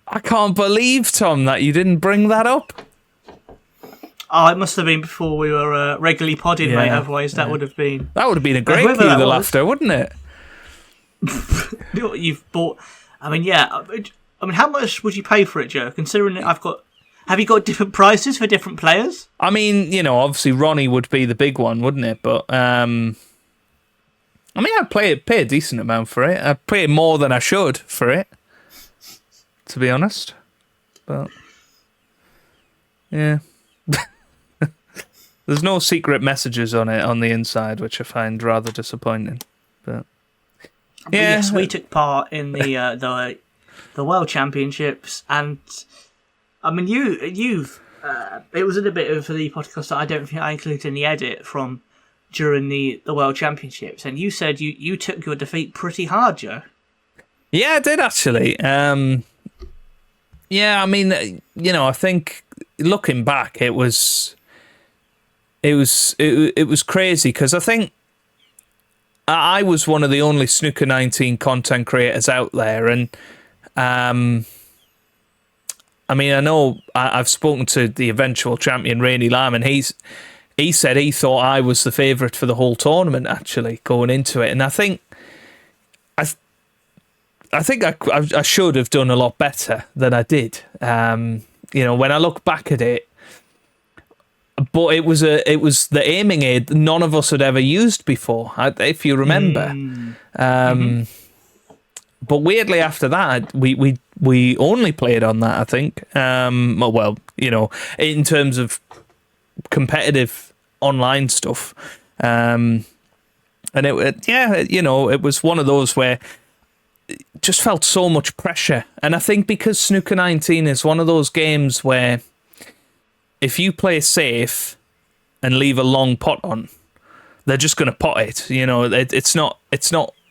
[SPEAKER 3] I can't believe, Tom, that you didn't bring that up.
[SPEAKER 2] Oh, it must have been before we were regularly podding, mate. Otherwise, that would have been...
[SPEAKER 3] That would have been a great cue of the laughter, wouldn't it?
[SPEAKER 2] You've bought... I mean, yeah. I mean, how much would you pay for it, Joe? Considering I've got... Have you got different prices for different players?
[SPEAKER 3] I mean, you know, obviously Ronnie would be the big one, wouldn't it? But, I mean, I'd pay a decent amount for it. I'd pay more than I should for it, to be honest. But, yeah. There's no secret messages on it on the inside, which I find rather disappointing. But yeah,
[SPEAKER 2] yes, we took part in the World Championships, and I mean, you've it was in a bit of the podcast that I don't think I included in the edit from during the World Championships, and you said you took your defeat pretty hard, Joe.
[SPEAKER 3] Yeah, I did actually. Yeah, I mean, you know, I think looking back, it was crazy because I think I was one of the only Snooker 19 content creators out there, and I mean, I know I've spoken to the eventual champion Rainey Lam, and he said he thought I was the favourite for the whole tournament actually going into it, and I think I should have done a lot better than I did. You know, when I look back at it. But it was the aiming aid none of us had ever used before, if you remember. But weirdly, after that, we only played on that. I think. Well, you know, in terms of competitive online stuff, and you know, it was one of those where it just felt so much pressure, and I think because Snooker 19 is one of those games where, if you play safe and leave a long pot on, they're just going to pot it. You know, it's not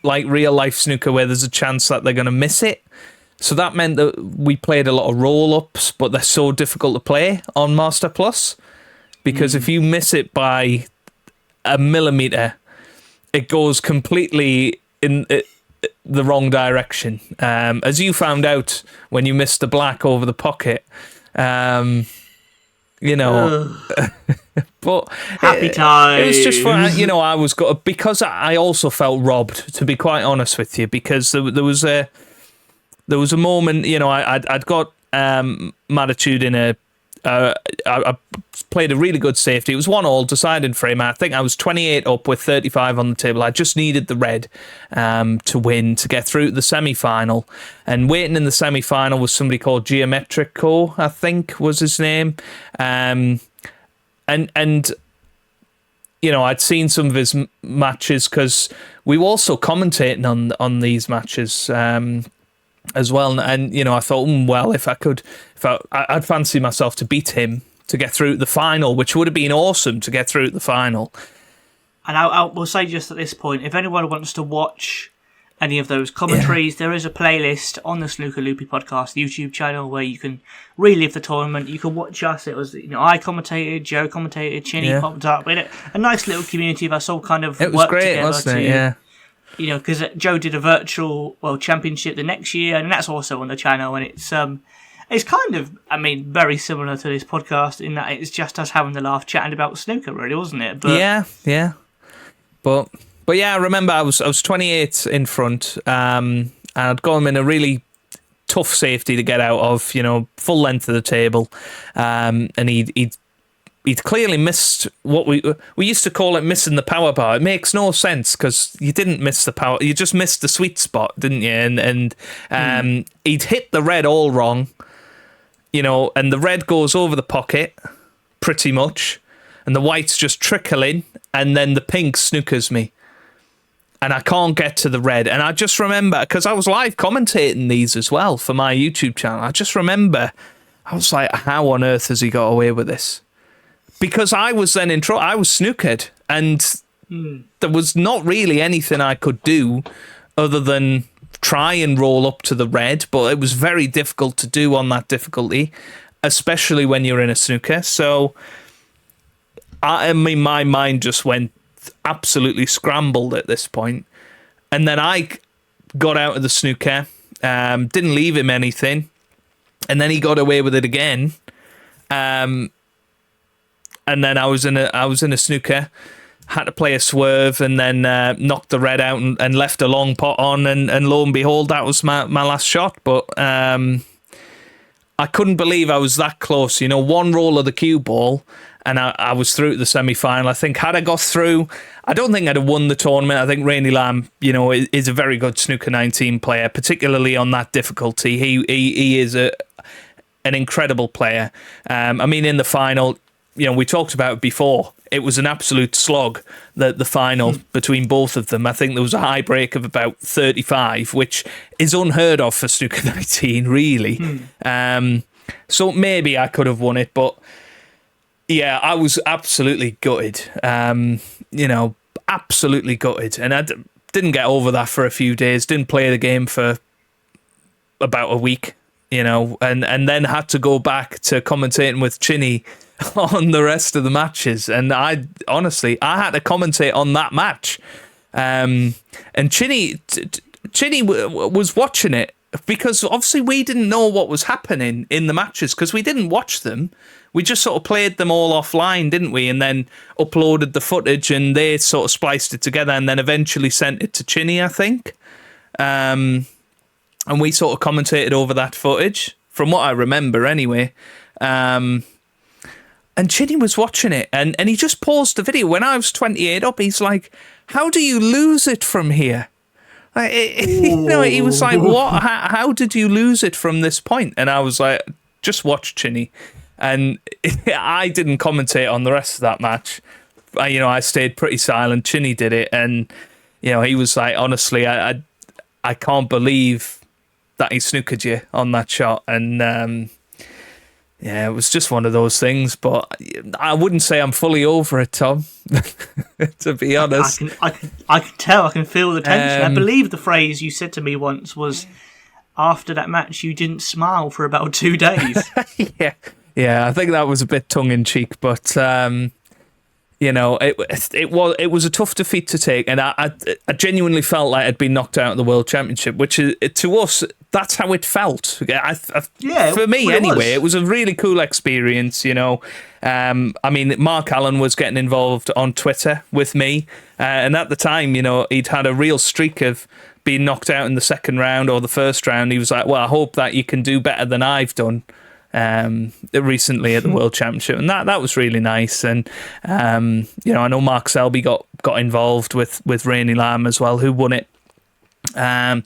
[SPEAKER 3] like real life snooker where there's a chance that they're going to miss it. So that meant that we played a lot of roll-ups, but they're so difficult to play on Master Plus because if you miss it by a millimeter, it goes completely in the wrong direction. As you found out when you missed the black over the pocket. You know, but
[SPEAKER 2] happy times.
[SPEAKER 3] It was just fun. You know, I was because I also felt robbed, to be quite honest with you, because there was a moment. You know, I'd got Mattitude in I played a really good safety. It was 1-1 deciding frame. I think I was 28 up with 35 on the table. I just needed the red to win, to get through to the semi-final. And waiting in the semi-final was somebody called Geometrico, I think was his name. And you know, I'd seen some of his matches because we were also commentating on these matches as well, and you know, I thought, well, I'd fancy myself to beat him to get through the final, which would have been awesome to get through the final.
[SPEAKER 2] And I will say just at this point, if anyone wants to watch any of those commentaries, there is a playlist on the Snooker Loopy podcast YouTube channel where you can relive the tournament. You can watch us. It was, I commentated, Joe commentated, Chinny popped up. We had a nice little community of us all kind of
[SPEAKER 3] it was
[SPEAKER 2] worked
[SPEAKER 3] great,
[SPEAKER 2] together.
[SPEAKER 3] Wasn't it? Yeah.
[SPEAKER 2] Because Joe did a Virtual World Championship the next year, and that's also on the channel. And it's kind of, very similar to this podcast in that it's just us having the laugh, chatting about snooker, really, wasn't it? But
[SPEAKER 3] yeah. But yeah, I remember I was 28 in front, and I'd got him in a really tough safety to get out of, full length of the table, and he'd clearly missed what we used to call it missing the power bar. It makes no sense because you didn't miss the power, you just missed the sweet spot, didn't you? And he'd hit the red all wrong, and the red goes over the pocket pretty much, and the white's just trickling, and then the pink snookers me. And I can't get to the red. And I just remember, because I was live commentating these as well for my YouTube channel, I just remember, I was like, how on earth has he got away with this? Because I was then in trouble. I was snookered, and there was not really anything I could do other than try and roll up to the red, but it was very difficult to do on that difficulty, especially when you're in a snooker. So, my mind just went absolutely scrambled at this point. And then I got out of the snooker, didn't leave him anything, and then he got away with it again. And then I was in a snooker, had to play a swerve, and then knocked the red out and left a long pot on, and lo and behold, that was my last shot. But I couldn't believe I was that close. One roll of the cue ball, and I was through to the semi-final. I think had I got through, I don't think I'd have won the tournament. I think Rainey Lamb, is a very good snooker 19 player, particularly on that difficulty. He is an incredible player. In the final, we talked about it before. It was an absolute slog, the final between both of them. I think there was a high break of about 35, which is unheard of for snooker 19, really. So maybe I could have won it, but yeah, I was absolutely gutted. Absolutely gutted. And I didn't get over that for a few days. Didn't play the game for about a week, and then had to go back to commentating with Chinny on the rest of the matches. And I had to commentate on that match. And Chinny was watching it because obviously we didn't know what was happening in the matches because we didn't watch them. We just sort of played them all offline, didn't we? And then uploaded the footage, and they sort of spliced it together, and then eventually sent it to Chinny, I think. And we sort of commentated over that footage, from what I remember anyway. And Chinny was watching it, and he just paused the video. When I was 28 up, he's like, how do you lose it from here? He was like, what? How did you lose it from this point? And I was like, just watch, Chinny. And I didn't commentate on the rest of that match. I stayed pretty silent. Chinny did it, and he was like, honestly, I can't believe that he snookered you on that shot. And it was just one of those things. But I wouldn't say I'm fully over it, Tom. To be honest,
[SPEAKER 2] I can tell. I can feel the tension. I believe the phrase you said to me once was, after that match, you didn't smile for about 2 days.
[SPEAKER 3] Yeah, I think that was a bit tongue in cheek, but it was a tough defeat to take, and I genuinely felt like I'd been knocked out of the World Championship, which is, to us, that's how it felt. For me anyway, it was a really cool experience. Mark Allen was getting involved on Twitter with me, and at the time, he'd had a real streak of being knocked out in the second round or the first round. He was like, well, I hope that you can do better than I've done recently at the World Championship, and that was really nice. And I know Mark Selby got involved with Rainey Lamb as well, who won it. And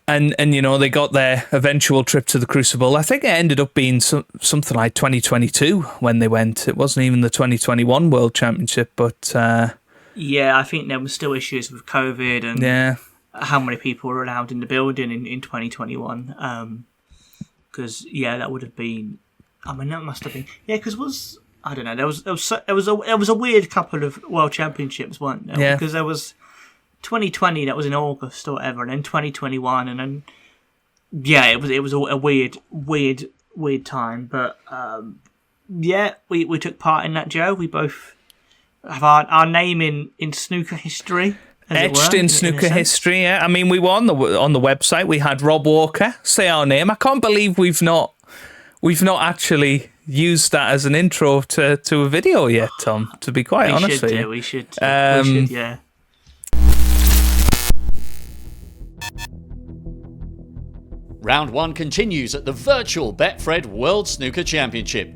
[SPEAKER 3] they got their eventual trip to the Crucible. I think it ended up being something like 2022 when they went. It wasn't even the 2021 World Championship, but I
[SPEAKER 2] think there were still issues with COVID and how many people were allowed in the building in 2021. Because that would have been, that must have been, because I don't know. There was a weird couple of World Championships, weren't there?
[SPEAKER 3] Yeah.
[SPEAKER 2] Because there was 2020 that was in August or whatever, and then 2021, and then it was a weird time. But we took part in that, Joe. We both have our name in snooker history.
[SPEAKER 3] Etched in snooker history, yeah. I mean, we were on the website. We had Rob Walker say our name. I can't believe we've not actually used that as an intro to a video yet, Tom. To be quite honest with you,
[SPEAKER 2] we should, yeah.
[SPEAKER 5] Round 1 continues at the virtual Betfred World Snooker Championship.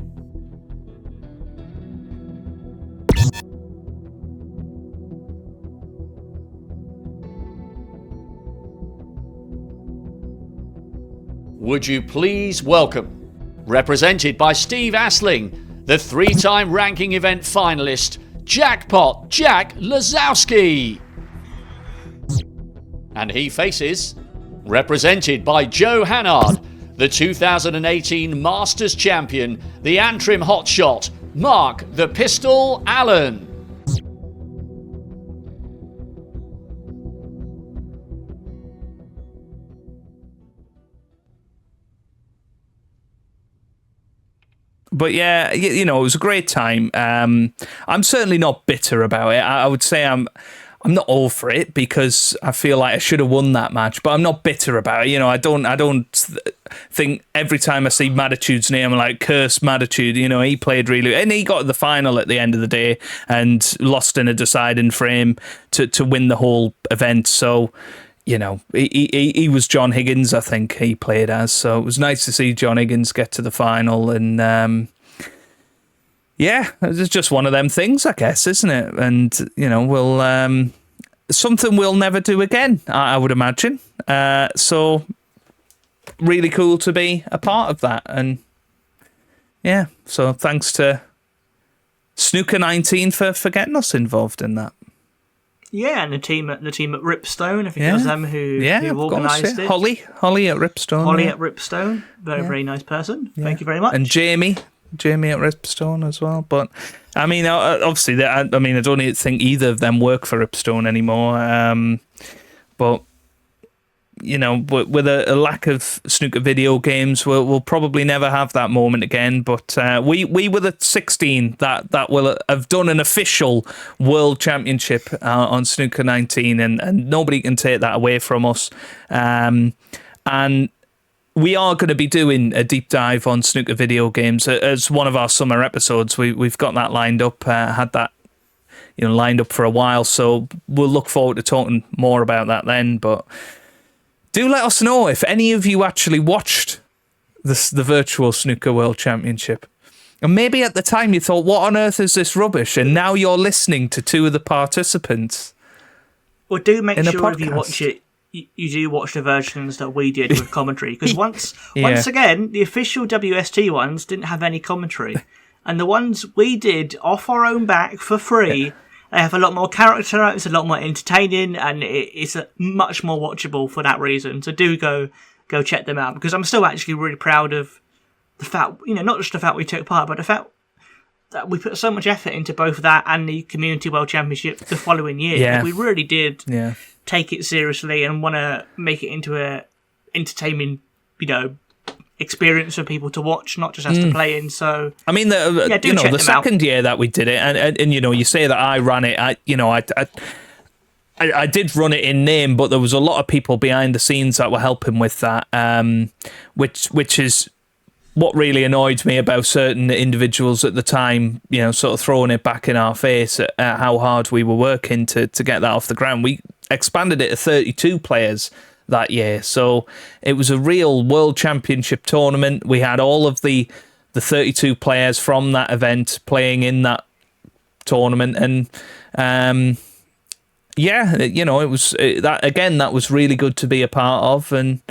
[SPEAKER 5] Would you please welcome, represented by Steve Asling, the 3-time ranking event finalist, Jackpot Jack Lazowski. And he faces, represented by Joe Hannard, the 2018 Masters champion, the Antrim hotshot, Mark the Pistol Allen.
[SPEAKER 3] But yeah, you know, it was a great time. I'm certainly not bitter about it. I would say I'm not over it because I feel like I should have won that match, but I'm not bitter about it. You know, I don't think every time I see Maditude's name, I'm like, curse Maditude. You know, he played really, and he got to the final at the end of the day and lost in a deciding frame to win the whole event. So, you know, he was John Higgins, I think he played as. So it was nice to see John Higgins get to the final. And yeah, it's just one of them things, I guess, isn't it? And, you know, we'll something we'll never do again, I would imagine. So really cool to be a part of that. And yeah, so thanks to Snooker 19 for getting us involved in that.
[SPEAKER 2] Yeah, and the team at Ripstone, I think it was them who organised it.
[SPEAKER 3] Holly at Ripstone.
[SPEAKER 2] Holly at Ripstone, very nice person. Yeah. Thank you very much.
[SPEAKER 3] And Jamie at Ripstone as well. But I mean, obviously, I don't think either of them work for Ripstone anymore. But you know, with a lack of snooker video games, we'll probably never have that moment again. But we were the 16 that will have done an official World Championship on Snooker 19, and nobody can take that away from us. And we are going to be doing a deep dive on snooker video games as one of our summer episodes. We've got that lined up, had that lined up for a while, so we'll look forward to talking more about that then. But do let us know if any of you actually watched the Virtual Snooker World Championship. And maybe at the time you thought, what on earth is this rubbish? And now you're listening to two of the participants.
[SPEAKER 2] Well, do make sure if you watch it, you do watch the versions that we did with commentary. Because once again, the official WST ones didn't have any commentary. And the ones we did off our own back for free... They have a lot more character, it's a lot more entertaining, and it's much more watchable for that reason. So do go check them out, because I'm still actually really proud of the fact, not just the fact we took part, but the fact that we put so much effort into both that and the Community World Championship the following year.
[SPEAKER 3] Yeah.
[SPEAKER 2] We really did take it seriously and want to make it into a entertaining, experience for people to watch, not just us to play in. So
[SPEAKER 3] I mean, the second year that we did it, and you say that I ran it. I did run it in name, but there was a lot of people behind the scenes that were helping with that, which is what really annoyed me about certain individuals at the time. Sort of throwing it back in our face at how hard we were working to get that off the ground. We expanded it to 32 players that year, so it was a real World Championship tournament. We had all of the 32 players from that event playing in that tournament, and it was that was really good to be a part of, and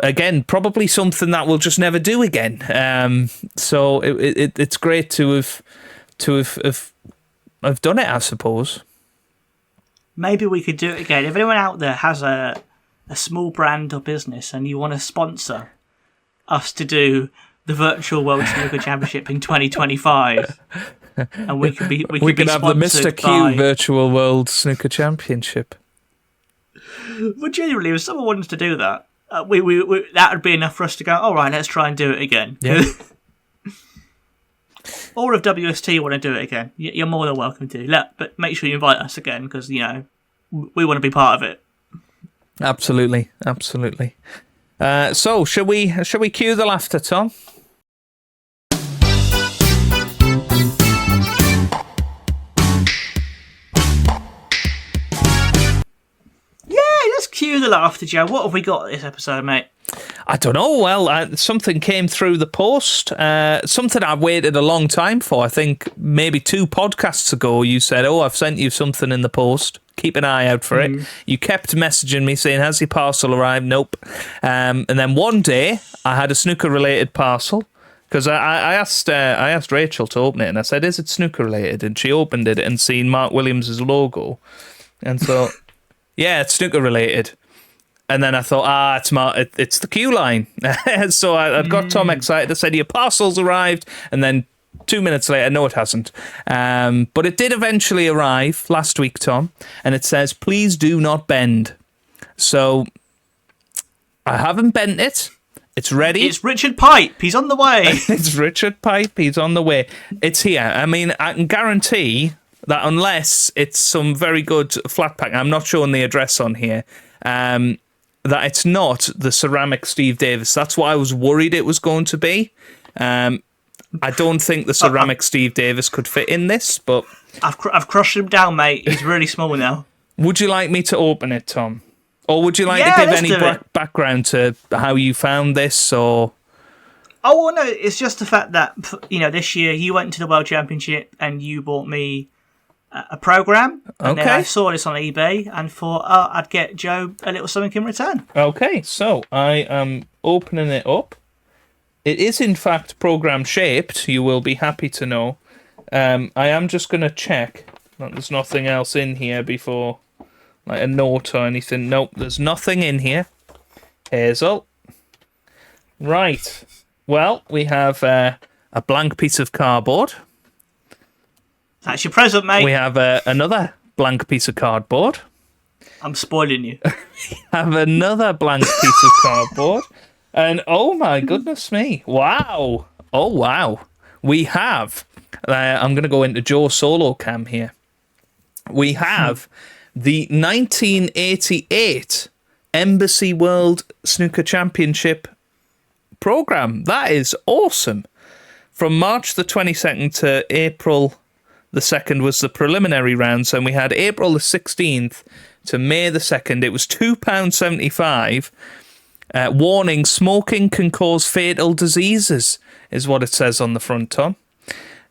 [SPEAKER 3] again, probably something that we'll just never do again. So it's great to have done it, I suppose.
[SPEAKER 2] Maybe we could do it again. If anyone out there has a small brand or business and you want to sponsor us to do the the Virtual World Snooker Championship in 2025, and we could be
[SPEAKER 3] have the Mr. Q Virtual World Snooker Championship.
[SPEAKER 2] But genuinely, if someone wanted to do that, we that would be enough for us to go, all right, let's try and do it again.
[SPEAKER 3] Yeah.
[SPEAKER 2] Or if WST want to do it again, you're more than welcome to. But make sure you invite us again, because, we want to be part of it.
[SPEAKER 3] Absolutely. So, shall we cue the laughter, Tom?
[SPEAKER 2] Let's cue the laughter, Joe. What have we got this episode, mate?
[SPEAKER 3] I don't know. Well, something came through the post. Something I waited a long time for. I think maybe 2 podcasts ago you said, I've sent you something in the post. Keep an eye out for it. You kept messaging me saying, has your parcel arrived? Nope. And then one day I had a snooker-related parcel. Because I asked Rachel to open it, and I said, is it snooker-related? And she opened it and seen Mark Williams' logo. And so... yeah, it's snooker related. And then I thought, it's the queue line. So I'd got Tom excited. I said, your parcel's arrived. And then 2 minutes later, no, it hasn't. But it did eventually arrive last week, Tom. And it says, please do not bend. So I haven't bent it. It's ready.
[SPEAKER 2] It's Richard Pipe. He's on the way.
[SPEAKER 3] It's Richard Pipe. He's on the way. It's here. I mean, I can guarantee... that unless it's some very good flat pack, I'm not showing the address on here, that it's not the ceramic Steve Davis. That's what I was worried it was going to be. I don't think the ceramic Steve Davis could fit in this, but...
[SPEAKER 2] I've crushed him down, mate. He's really small now.
[SPEAKER 3] Would you like me to open it, Tom? Or would you like to give any background to how you found this, or...
[SPEAKER 2] Oh, well, no, it's just the fact that, this year you went to the World Championship and you bought me a program, and then I saw this on eBay and thought, I'd get Joe a little something in return. Okay,
[SPEAKER 3] so I am opening it up. It is in fact program shaped, you will be happy to know. I am just going to check that there's nothing else in here before, like a note or anything. Nope, there's nothing in here. Hazel. Right, well, we have a blank piece of cardboard.
[SPEAKER 2] That's your present, mate.
[SPEAKER 3] We have another blank piece of cardboard.
[SPEAKER 2] I'm spoiling you.
[SPEAKER 3] We have another blank piece of cardboard. And oh my goodness me. Wow. Oh, wow. We have, I'm going to go into Joe solo cam here. We have the 1988 Embassy World Snooker Championship program. That is awesome. From March the 22nd to April the 2nd was the preliminary rounds, and we had April the 16th to May the 2nd. It was £2.75. Warning, smoking can cause fatal diseases, is what it says on the front, Tom.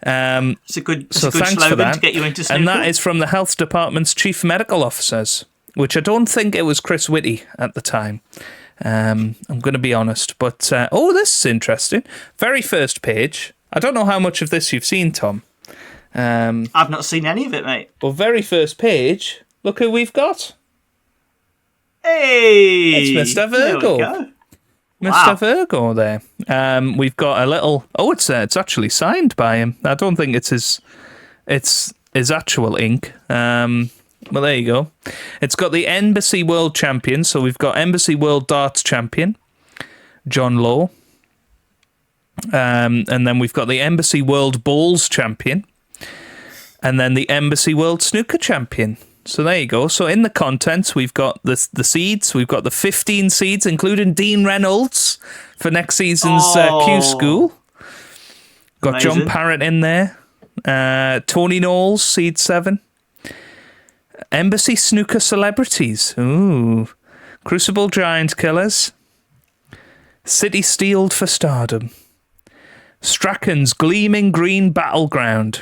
[SPEAKER 2] It's a good slogan to get you into snooker.
[SPEAKER 3] And that is from the Health Department's Chief Medical Officers, which I don't think it was Chris Whitty at the time. I'm going to be honest. But, this is interesting. Very first page. I don't know how much of this you've seen, Tom.
[SPEAKER 2] I've not seen any of it, mate.
[SPEAKER 3] Well, very first page, look who we've got.
[SPEAKER 2] Hey!
[SPEAKER 3] It's Mr. Virgo.
[SPEAKER 2] There we go.
[SPEAKER 3] Mr. Virgo there. We've got a little... Oh, it's actually signed by him. I don't think it's his actual ink. Well, there you go. It's got the Embassy World Champion. So we've got Embassy World Darts Champion, John Lowe. And then we've got the Embassy World Bowls Champion. And then the Embassy World Snooker Champion. So there you go. So in the contents, we've got the seeds. We've got the 15 seeds, including Dean Reynolds for next season's Q-School. Got amazing. John Parrott in there. Tony Knowles, seed 7. Embassy Snooker Celebrities. Ooh. Crucible Giant Killers. City Steeled for Stardom. Strachan's Gleaming Green Battleground.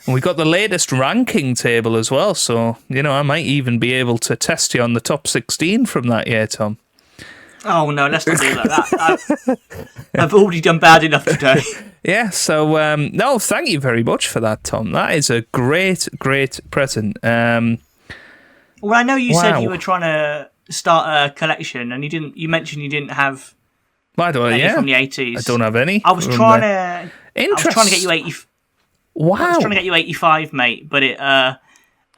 [SPEAKER 3] And we got the latest ranking table as well, so, I might even be able to test you on the top 16 from that year, Tom.
[SPEAKER 2] Oh, no, let's not do that. I've already done bad enough today.
[SPEAKER 3] Yeah, so, no, thank you very much for that, Tom. That is a great, great present.
[SPEAKER 2] Well, I know you said you were trying to start a collection, and you mentioned you didn't have
[SPEAKER 3] Why do I?
[SPEAKER 2] Any
[SPEAKER 3] Yeah,
[SPEAKER 2] from the 80s.
[SPEAKER 3] I don't have any.
[SPEAKER 2] I was trying to.
[SPEAKER 3] Interest.
[SPEAKER 2] I was trying to get you 80.
[SPEAKER 3] Wow.
[SPEAKER 2] I was trying to get you 85, mate, but I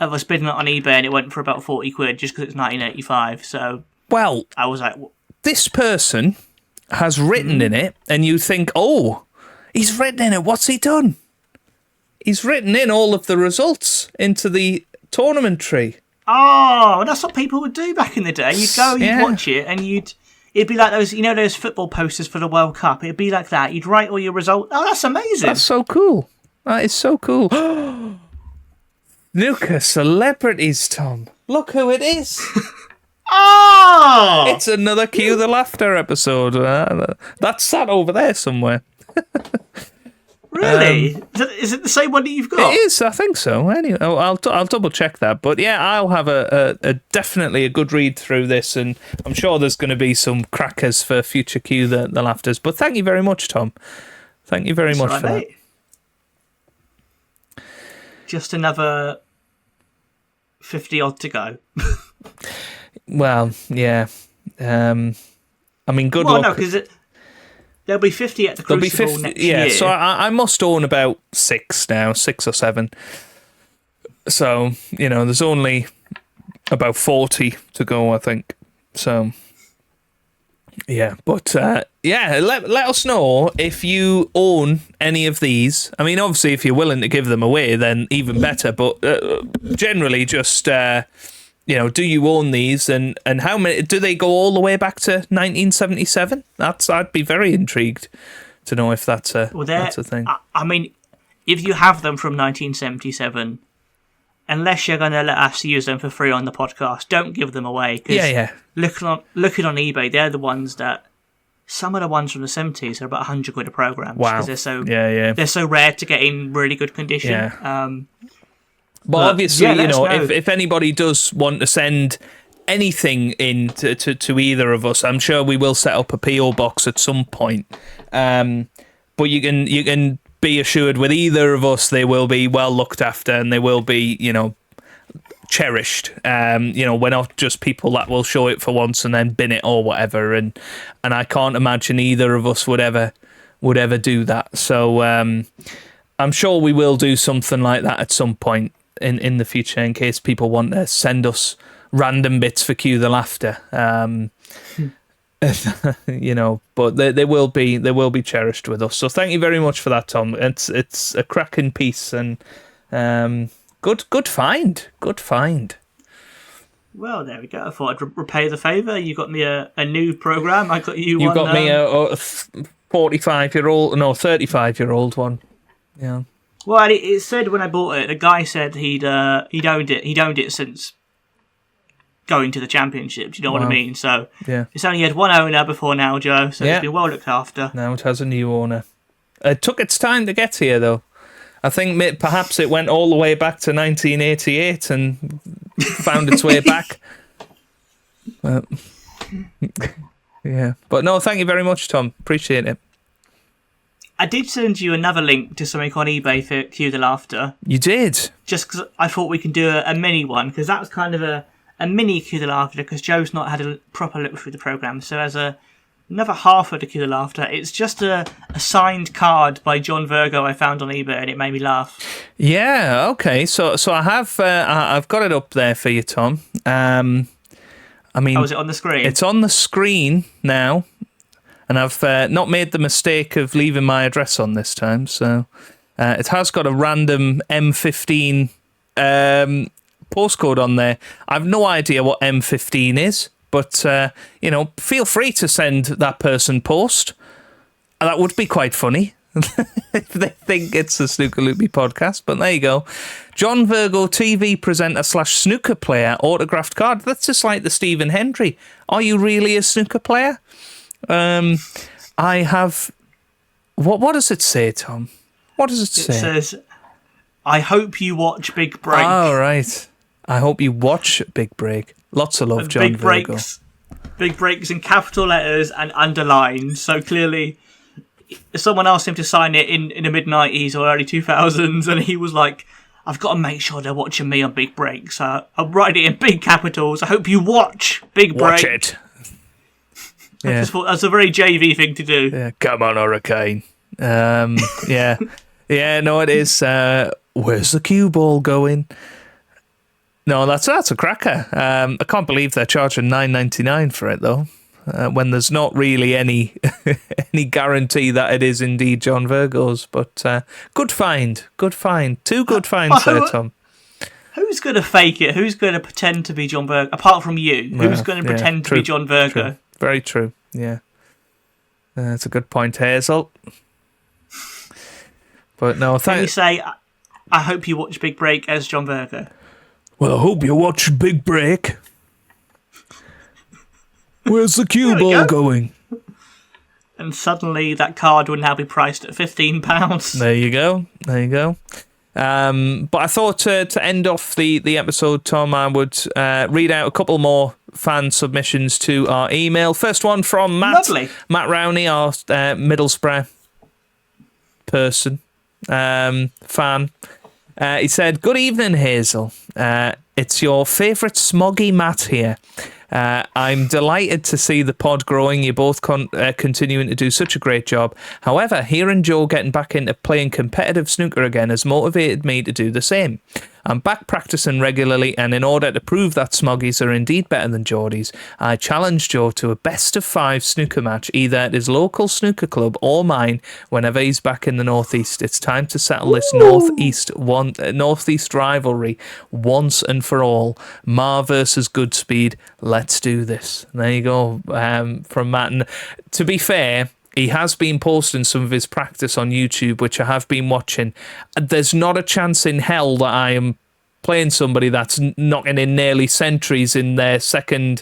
[SPEAKER 2] was bidding it on eBay and it went for about 40 quid just because it's 1985. So
[SPEAKER 3] well,
[SPEAKER 2] I was like,
[SPEAKER 3] this person has written in it, and you think, oh, he's written in it. What's he done? He's written in all of the results into the tournament tree.
[SPEAKER 2] oh, that's what people would do back in the day. You'd go, you'd watch it, and it'd be like those football posters for the World Cup. It'd be like that. You'd write all your results. Oh, that's amazing.
[SPEAKER 3] That's so cool. That is so cool. Snooker celebrities, Tom. Look who it is.
[SPEAKER 2] Oh!
[SPEAKER 3] It's another Cue the Laughter episode. That's sat over there somewhere.
[SPEAKER 2] Really? Is it the same one that you've got?
[SPEAKER 3] It is, I think so. Anyway, I'll double check that. But yeah, I'll have a definitely a good read through this, and I'm sure there's going to be some crackers for future Cue the Laughters. But thank you very much, Tom. Thank you very much for that.
[SPEAKER 2] Just another 50 odd to go.
[SPEAKER 3] Well, yeah. I mean, good
[SPEAKER 2] luck.
[SPEAKER 3] Well, no,
[SPEAKER 2] because there'll be 50 at the Crucible next year.
[SPEAKER 3] Yeah, so I must own about 6 now, 6 or 7. So, there's only about 40 to go, I think. So, yeah. But, let us know if you own any of these. I mean, obviously, if you're willing to give them away, then even better. But generally, just... do you own these, and how many? Do they go all the way back to 1977? I'd be very intrigued to know if that's a thing.
[SPEAKER 2] I mean, if you have them from 1977, unless you're going to let us use them for free on the podcast, don't give them away.
[SPEAKER 3] Yeah.
[SPEAKER 2] Looking on eBay, they're the ones that. Some of the ones from the 70s are about 100 quid a program.
[SPEAKER 3] Wow.
[SPEAKER 2] Because they're so rare to get in really good condition.
[SPEAKER 3] Yeah. But obviously, if anybody does want to send anything in to either of us, I'm sure we will set up a PO box at some point. But you can be assured with either of us, they will be well looked after and they will be, cherished. We're not just people that will show it for once and then bin it or whatever. And I can't imagine either of us would ever do that. So I'm sure we will do something like that at some point in the future, in case people want to send us random bits for Cue the Laughter. But they will be cherished with us. So thank you very much for that, Tom. It's a cracking piece, and good find.
[SPEAKER 2] Well, there we go. I thought I'd repay the favour. You got me a new programme. I got you.
[SPEAKER 3] You got me a 35-year-old one. Yeah.
[SPEAKER 2] Well, it said when I bought it, the guy said he'd owned it. He'd owned it since going to the championship. Do you know what I mean? So
[SPEAKER 3] yeah,
[SPEAKER 2] it's only had one owner before now, Joe. So it's been well looked after.
[SPEAKER 3] Now it has a new owner. It took its time to get here, though. I think perhaps it went all the way back to 1988 and found its way back. Yeah, but no, thank you very much, Tom. Appreciate it.
[SPEAKER 2] I did send you another link to something on eBay for Cue the Laughter.
[SPEAKER 3] You did?
[SPEAKER 2] Just because I thought we could do a mini one, because that was kind of a mini Cue the Laughter, because Joe's not had a proper look through the programme. So as another half of the Cue the Laughter, it's just a signed card by John Virgo I found on eBay, and it made me laugh. Yeah,
[SPEAKER 3] okay. So I have I've got it up there for you, Tom. I mean,
[SPEAKER 2] is it on the screen?
[SPEAKER 3] It's on the screen now. And I've not made the mistake of leaving my address on this time, so it has got a random M15 postcode on there. I've no idea what M15 is, but feel free to send that person post. That would be quite funny if they think it's a Snooker Loopy podcast. But there you go, John Virgo, TV presenter / snooker player, autographed card. That's just like the Stephen Hendry. Are you really a snooker player? I have. What does it say, Tom? What does it say?
[SPEAKER 2] It says, "I hope you watch Big Break."
[SPEAKER 3] Oh, right. I hope you watch Big Break. Lots of love, John Virgo.
[SPEAKER 2] Big breaks in capital letters and underlined. So clearly, someone asked him to sign it in the mid-90s or early 2000s, and he was like, "I've got to make sure they're watching me on Big Break." So I'll write it in big capitals. I hope you watch Big Break.
[SPEAKER 3] Watch it.
[SPEAKER 2] I just thought that's a very JV thing to do.
[SPEAKER 3] Yeah, come on, Hurricane. Yeah. Yeah, no, it is. Where's the cue ball going? No, that's a cracker. I can't believe they're charging $9.99 for it, though, when there's not really any any guarantee that it is indeed John Virgo's. But good find. Two good finds there, Tom.
[SPEAKER 2] Who's going to fake it? Who's going to pretend to be John Virgo? Apart from you, who's going to pretend to be John Virgo?
[SPEAKER 3] True. Very true, yeah. That's a good point, Hazel. But no,
[SPEAKER 2] Can you say, I hope you watch Big Break as John Virgo?
[SPEAKER 3] Well, I hope you watch Big Break. Where's the cue ball going?
[SPEAKER 2] And suddenly that card would now be priced at £15.
[SPEAKER 3] There you go. But I thought to end off the episode, Tom, I would read out a couple more fan submissions to our email. First one from Matt.
[SPEAKER 2] Lovely.
[SPEAKER 3] Matt Rowney, our Middlesbrough person, fan. He said, "Good evening, Hazel. It's your favourite smoggy Matt here. I'm delighted to see the pod growing. You're both continuing to do such a great job. However, hearing Joe getting back into playing competitive snooker again has motivated me to do the same. I'm back practicing regularly, and in order to prove that smoggies are indeed better than Geordies, I challenged Joe to a best-of-5 snooker match, either at his local snooker club or mine, whenever he's back in the Northeast. It's time to settle this Northeast rivalry once and for all. Mar versus Goodspeed. Let's do this." And there you go, from Matt. And to be fair, he has been posting some of his practice on YouTube, which I have been watching. There's not a chance in hell that I am playing somebody that's knocking in nearly centuries in their second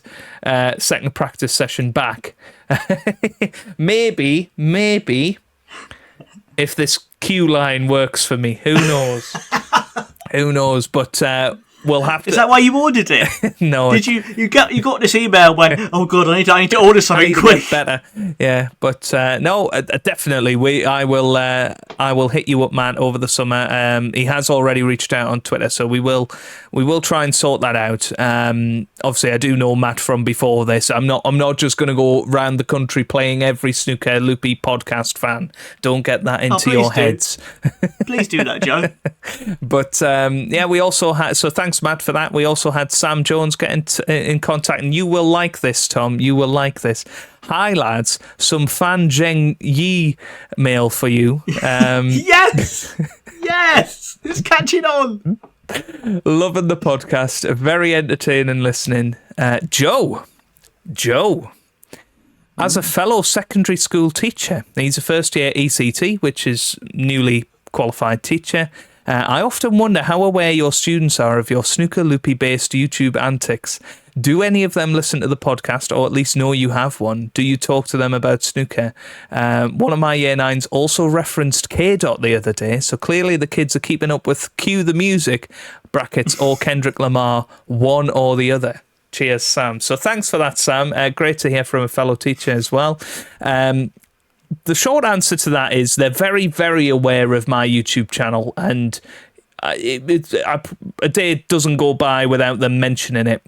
[SPEAKER 3] practice session back. maybe, if this queue line works for me, who knows? Who knows? But we'll have to.
[SPEAKER 2] Is that why you ordered it?
[SPEAKER 3] No.
[SPEAKER 2] Did you got this email when, oh god, I need to order something quick?
[SPEAKER 3] Better. Yeah, but no, definitely. I will hit you up, Matt, over the summer. He has already reached out on Twitter, so we will try and sort that out. Obviously, I do know Matt from before this. I'm not just going to go around the country playing every Snooker Loopy podcast fan. Don't get that into your heads.
[SPEAKER 2] Please do that, Joe.
[SPEAKER 3] But yeah, we also had. So thanks, Matt, for that. We also had Sam Jones get in contact, and you will like this, Tom. You will like this. Hi, lads. Some Fan Zheng Yi mail for you.
[SPEAKER 2] Yes! It's catching on.
[SPEAKER 3] Loving the podcast. Very entertaining listening. Joe. As a fellow secondary school teacher, he's a first-year ECT, which is newly qualified teacher. I often wonder how aware your students are of your Snooker Loopy-based YouTube antics. Do any of them listen to the podcast, or at least know you have one? Do you talk to them about snooker? One of my Year 9s also referenced K-Dot the other day, so clearly the kids are keeping up with Cue the Music, brackets, or Kendrick Lamar, one or the other. Cheers, Sam. So thanks for that, Sam. Great to hear from a fellow teacher as well. The short answer to that is they're very, very aware of my YouTube channel, and a day doesn't go by without them mentioning it.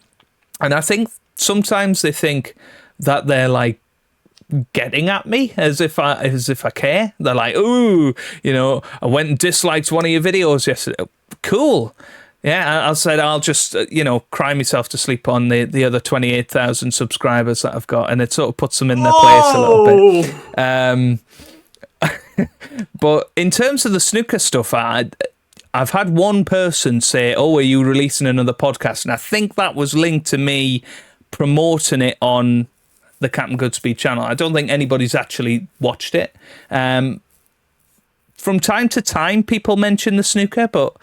[SPEAKER 3] And I think sometimes they think that they're like getting at me as if I care. They're like, "Ooh, I went and disliked one of your videos yesterday." Cool. Yeah, I said I'll just, cry myself to sleep on the other 28,000 subscribers that I've got, and it sort of puts them in their place a little bit. But in terms of the snooker stuff, I've had one person say, "Oh, are you releasing another podcast?" And I think that was linked to me promoting it on the Captain Goodspeed channel. I don't think anybody's actually watched it. From time to time, people mention the snooker, but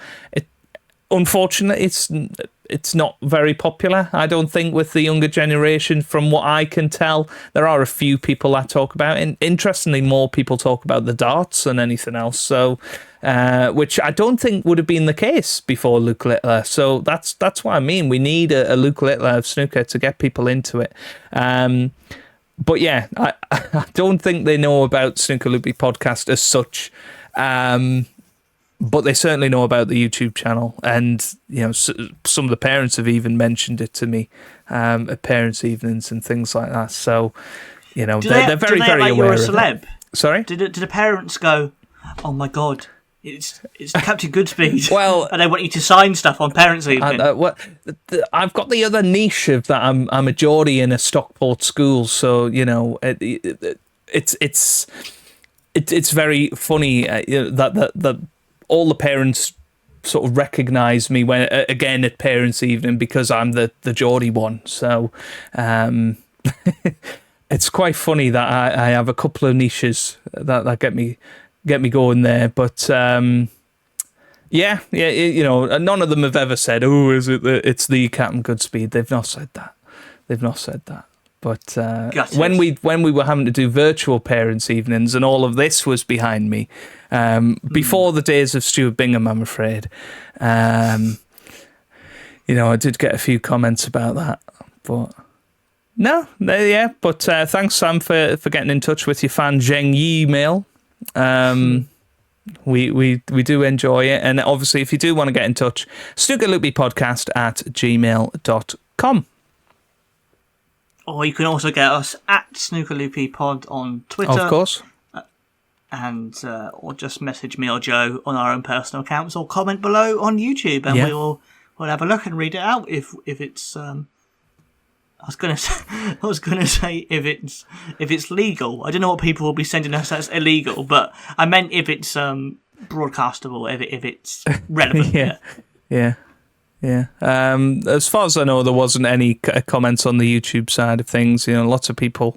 [SPEAKER 3] unfortunately, it's not very popular, I don't think, with the younger generation. From what I can tell, there are a few people that talk about it. And interestingly, more people talk about the darts than anything else. So, which I don't think would have been the case before Luke Littler. So that's what I mean. We need a Luke Littler of snooker to get people into it. But yeah, I don't think they know about Snooker Loopy podcast as such. But they certainly know about the YouTube channel, and some of the parents have even mentioned it to me at parents' evenings and things like that. So, You know, they're very, very
[SPEAKER 2] like
[SPEAKER 3] aware
[SPEAKER 2] you're a celeb?
[SPEAKER 3] of it. Sorry?
[SPEAKER 2] Did the parents go, oh my God, it's Captain Goodspeed,
[SPEAKER 3] Well,
[SPEAKER 2] and they want you to sign stuff on Parents' Evening?
[SPEAKER 3] I've got the other niche of that I'm a Geordie in a Stockport school, so, you know, it's very funny that all the parents sort of recognise me when again at Parents' Evening because I'm the Geordie one. So it's quite funny that I have a couple of niches that get me going there. But yeah, you know, none of them have ever said, "Oh, it's the Captain Goodspeed." They've not said that. But when we were having to do virtual Parents' Evenings and all of this was behind me, before the days of Stuart Bingham, I'm afraid, you know, I did get a few comments about that. But no, yeah. But thanks, Sam, for getting in touch with your fan Zheng Yi mail. We do enjoy it, and obviously, if you do want to get in touch, snookerloopypodcast@gmail.com.
[SPEAKER 2] Or you can also get us at Snooker Loopy Pod on Twitter.
[SPEAKER 3] Of course.
[SPEAKER 2] And or just message me or Joe on our own personal accounts, or comment below on YouTube, and we'll have a look and read it out if it's. I was gonna say if it's legal. I don't know what people will be sending us that's illegal, but I meant if it's broadcastable, if it's relevant.
[SPEAKER 3] Yeah. As far as I know, there wasn't any comments on the YouTube side of things. You know, lots of people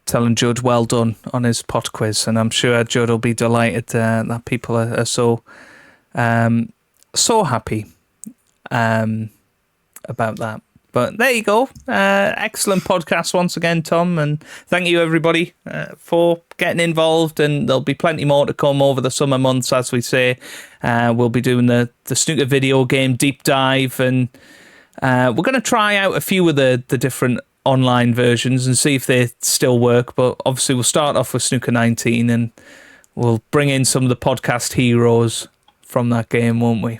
[SPEAKER 3] telling Judd well done on his pod quiz, and I'm sure Judd will be delighted that people are so happy about that. But there you go. Excellent podcast once again, Tom, and thank you everybody for getting involved, and there'll be plenty more to come over the summer months, as we say. We'll be doing the snooker video game deep dive, and we're going to try out a few of the different online versions and see if they still work. But obviously we'll start off with Snooker 19, and we'll bring in some of the podcast heroes from that game, won't we?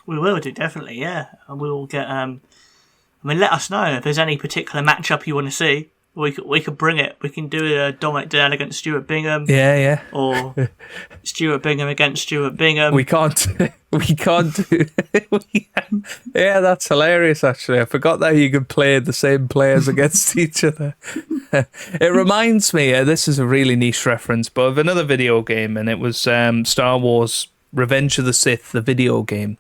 [SPEAKER 2] We will do, definitely, yeah. And we'll get... let us know if there's any particular matchup you want to see. We could bring it. We can do a Dominic Dale against Stuart Bingham.
[SPEAKER 3] Yeah.
[SPEAKER 2] Or Stuart Bingham against Stuart Bingham.
[SPEAKER 3] We can't do. Yeah, that's hilarious. Actually, I forgot that you could play the same players against each other. It reminds me. This is a really niche reference, but of another video game, and it was Star Wars: Revenge of the Sith, the video game.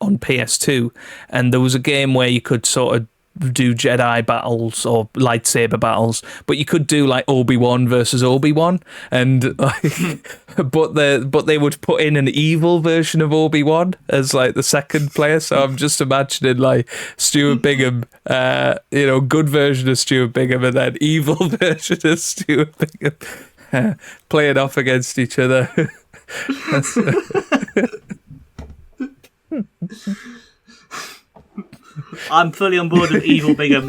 [SPEAKER 3] On PS2, and there was a game where you could sort of do Jedi battles or lightsaber battles, but you could do like Obi-Wan versus Obi-Wan, and like, but they would put in an evil version of Obi-Wan as like the second player. So I'm just imagining like Stuart Bingham, good version of Stuart Bingham, and then evil version of Stuart Bingham playing off against each other.
[SPEAKER 2] I'm fully on board with Evil Bingham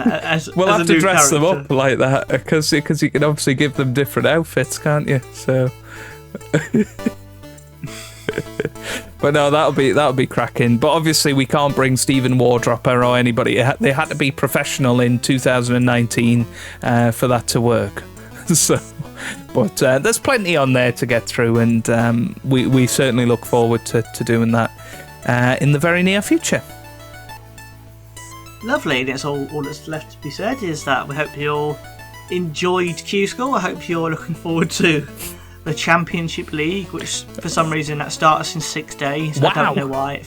[SPEAKER 3] we'll have to dress
[SPEAKER 2] character.
[SPEAKER 3] them up like that because you can obviously give them different outfits, can't you? So, but no, that'll be cracking. But obviously, we can't bring Stephen Wardropper or anybody. They had to be professional in 2019 for that to work. So, but there's plenty on there to get through, and we certainly look forward to doing that in the very near future.
[SPEAKER 2] Lovely. That's all that's left to be said is that we hope you all enjoyed Q-School. I hope you're looking forward to the Championship League, which for some reason that starts in 6 days.
[SPEAKER 3] Wow.
[SPEAKER 2] I don't know why.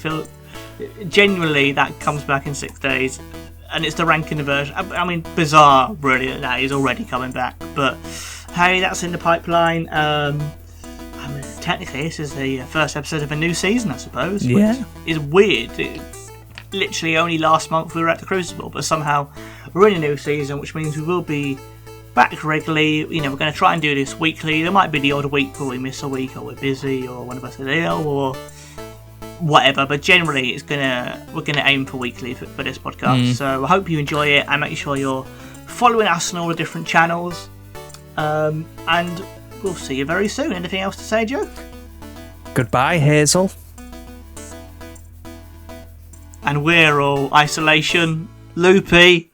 [SPEAKER 2] Genuinely that comes back in 6 days, and it's the ranking version. I mean, bizarre really that that is already coming back, but hey, that's in the pipeline. Technically this is the first episode of a new season, I suppose.
[SPEAKER 3] Yeah.
[SPEAKER 2] Which is weird. Literally only last month we were at the Crucible, but somehow we're in a new season, which means we will be back regularly. You know, we're going to try and do this weekly. There might be the odd week where we miss a week, or we're busy, or one of us is ill, or whatever. But generally, we're gonna aim for weekly for this podcast. So I hope you enjoy it, and make sure you're following us on all the different channels. And we'll see you very soon. Anything else to say, Joe?
[SPEAKER 3] Goodbye, Hazel.
[SPEAKER 2] And we're all Isolation Loopy.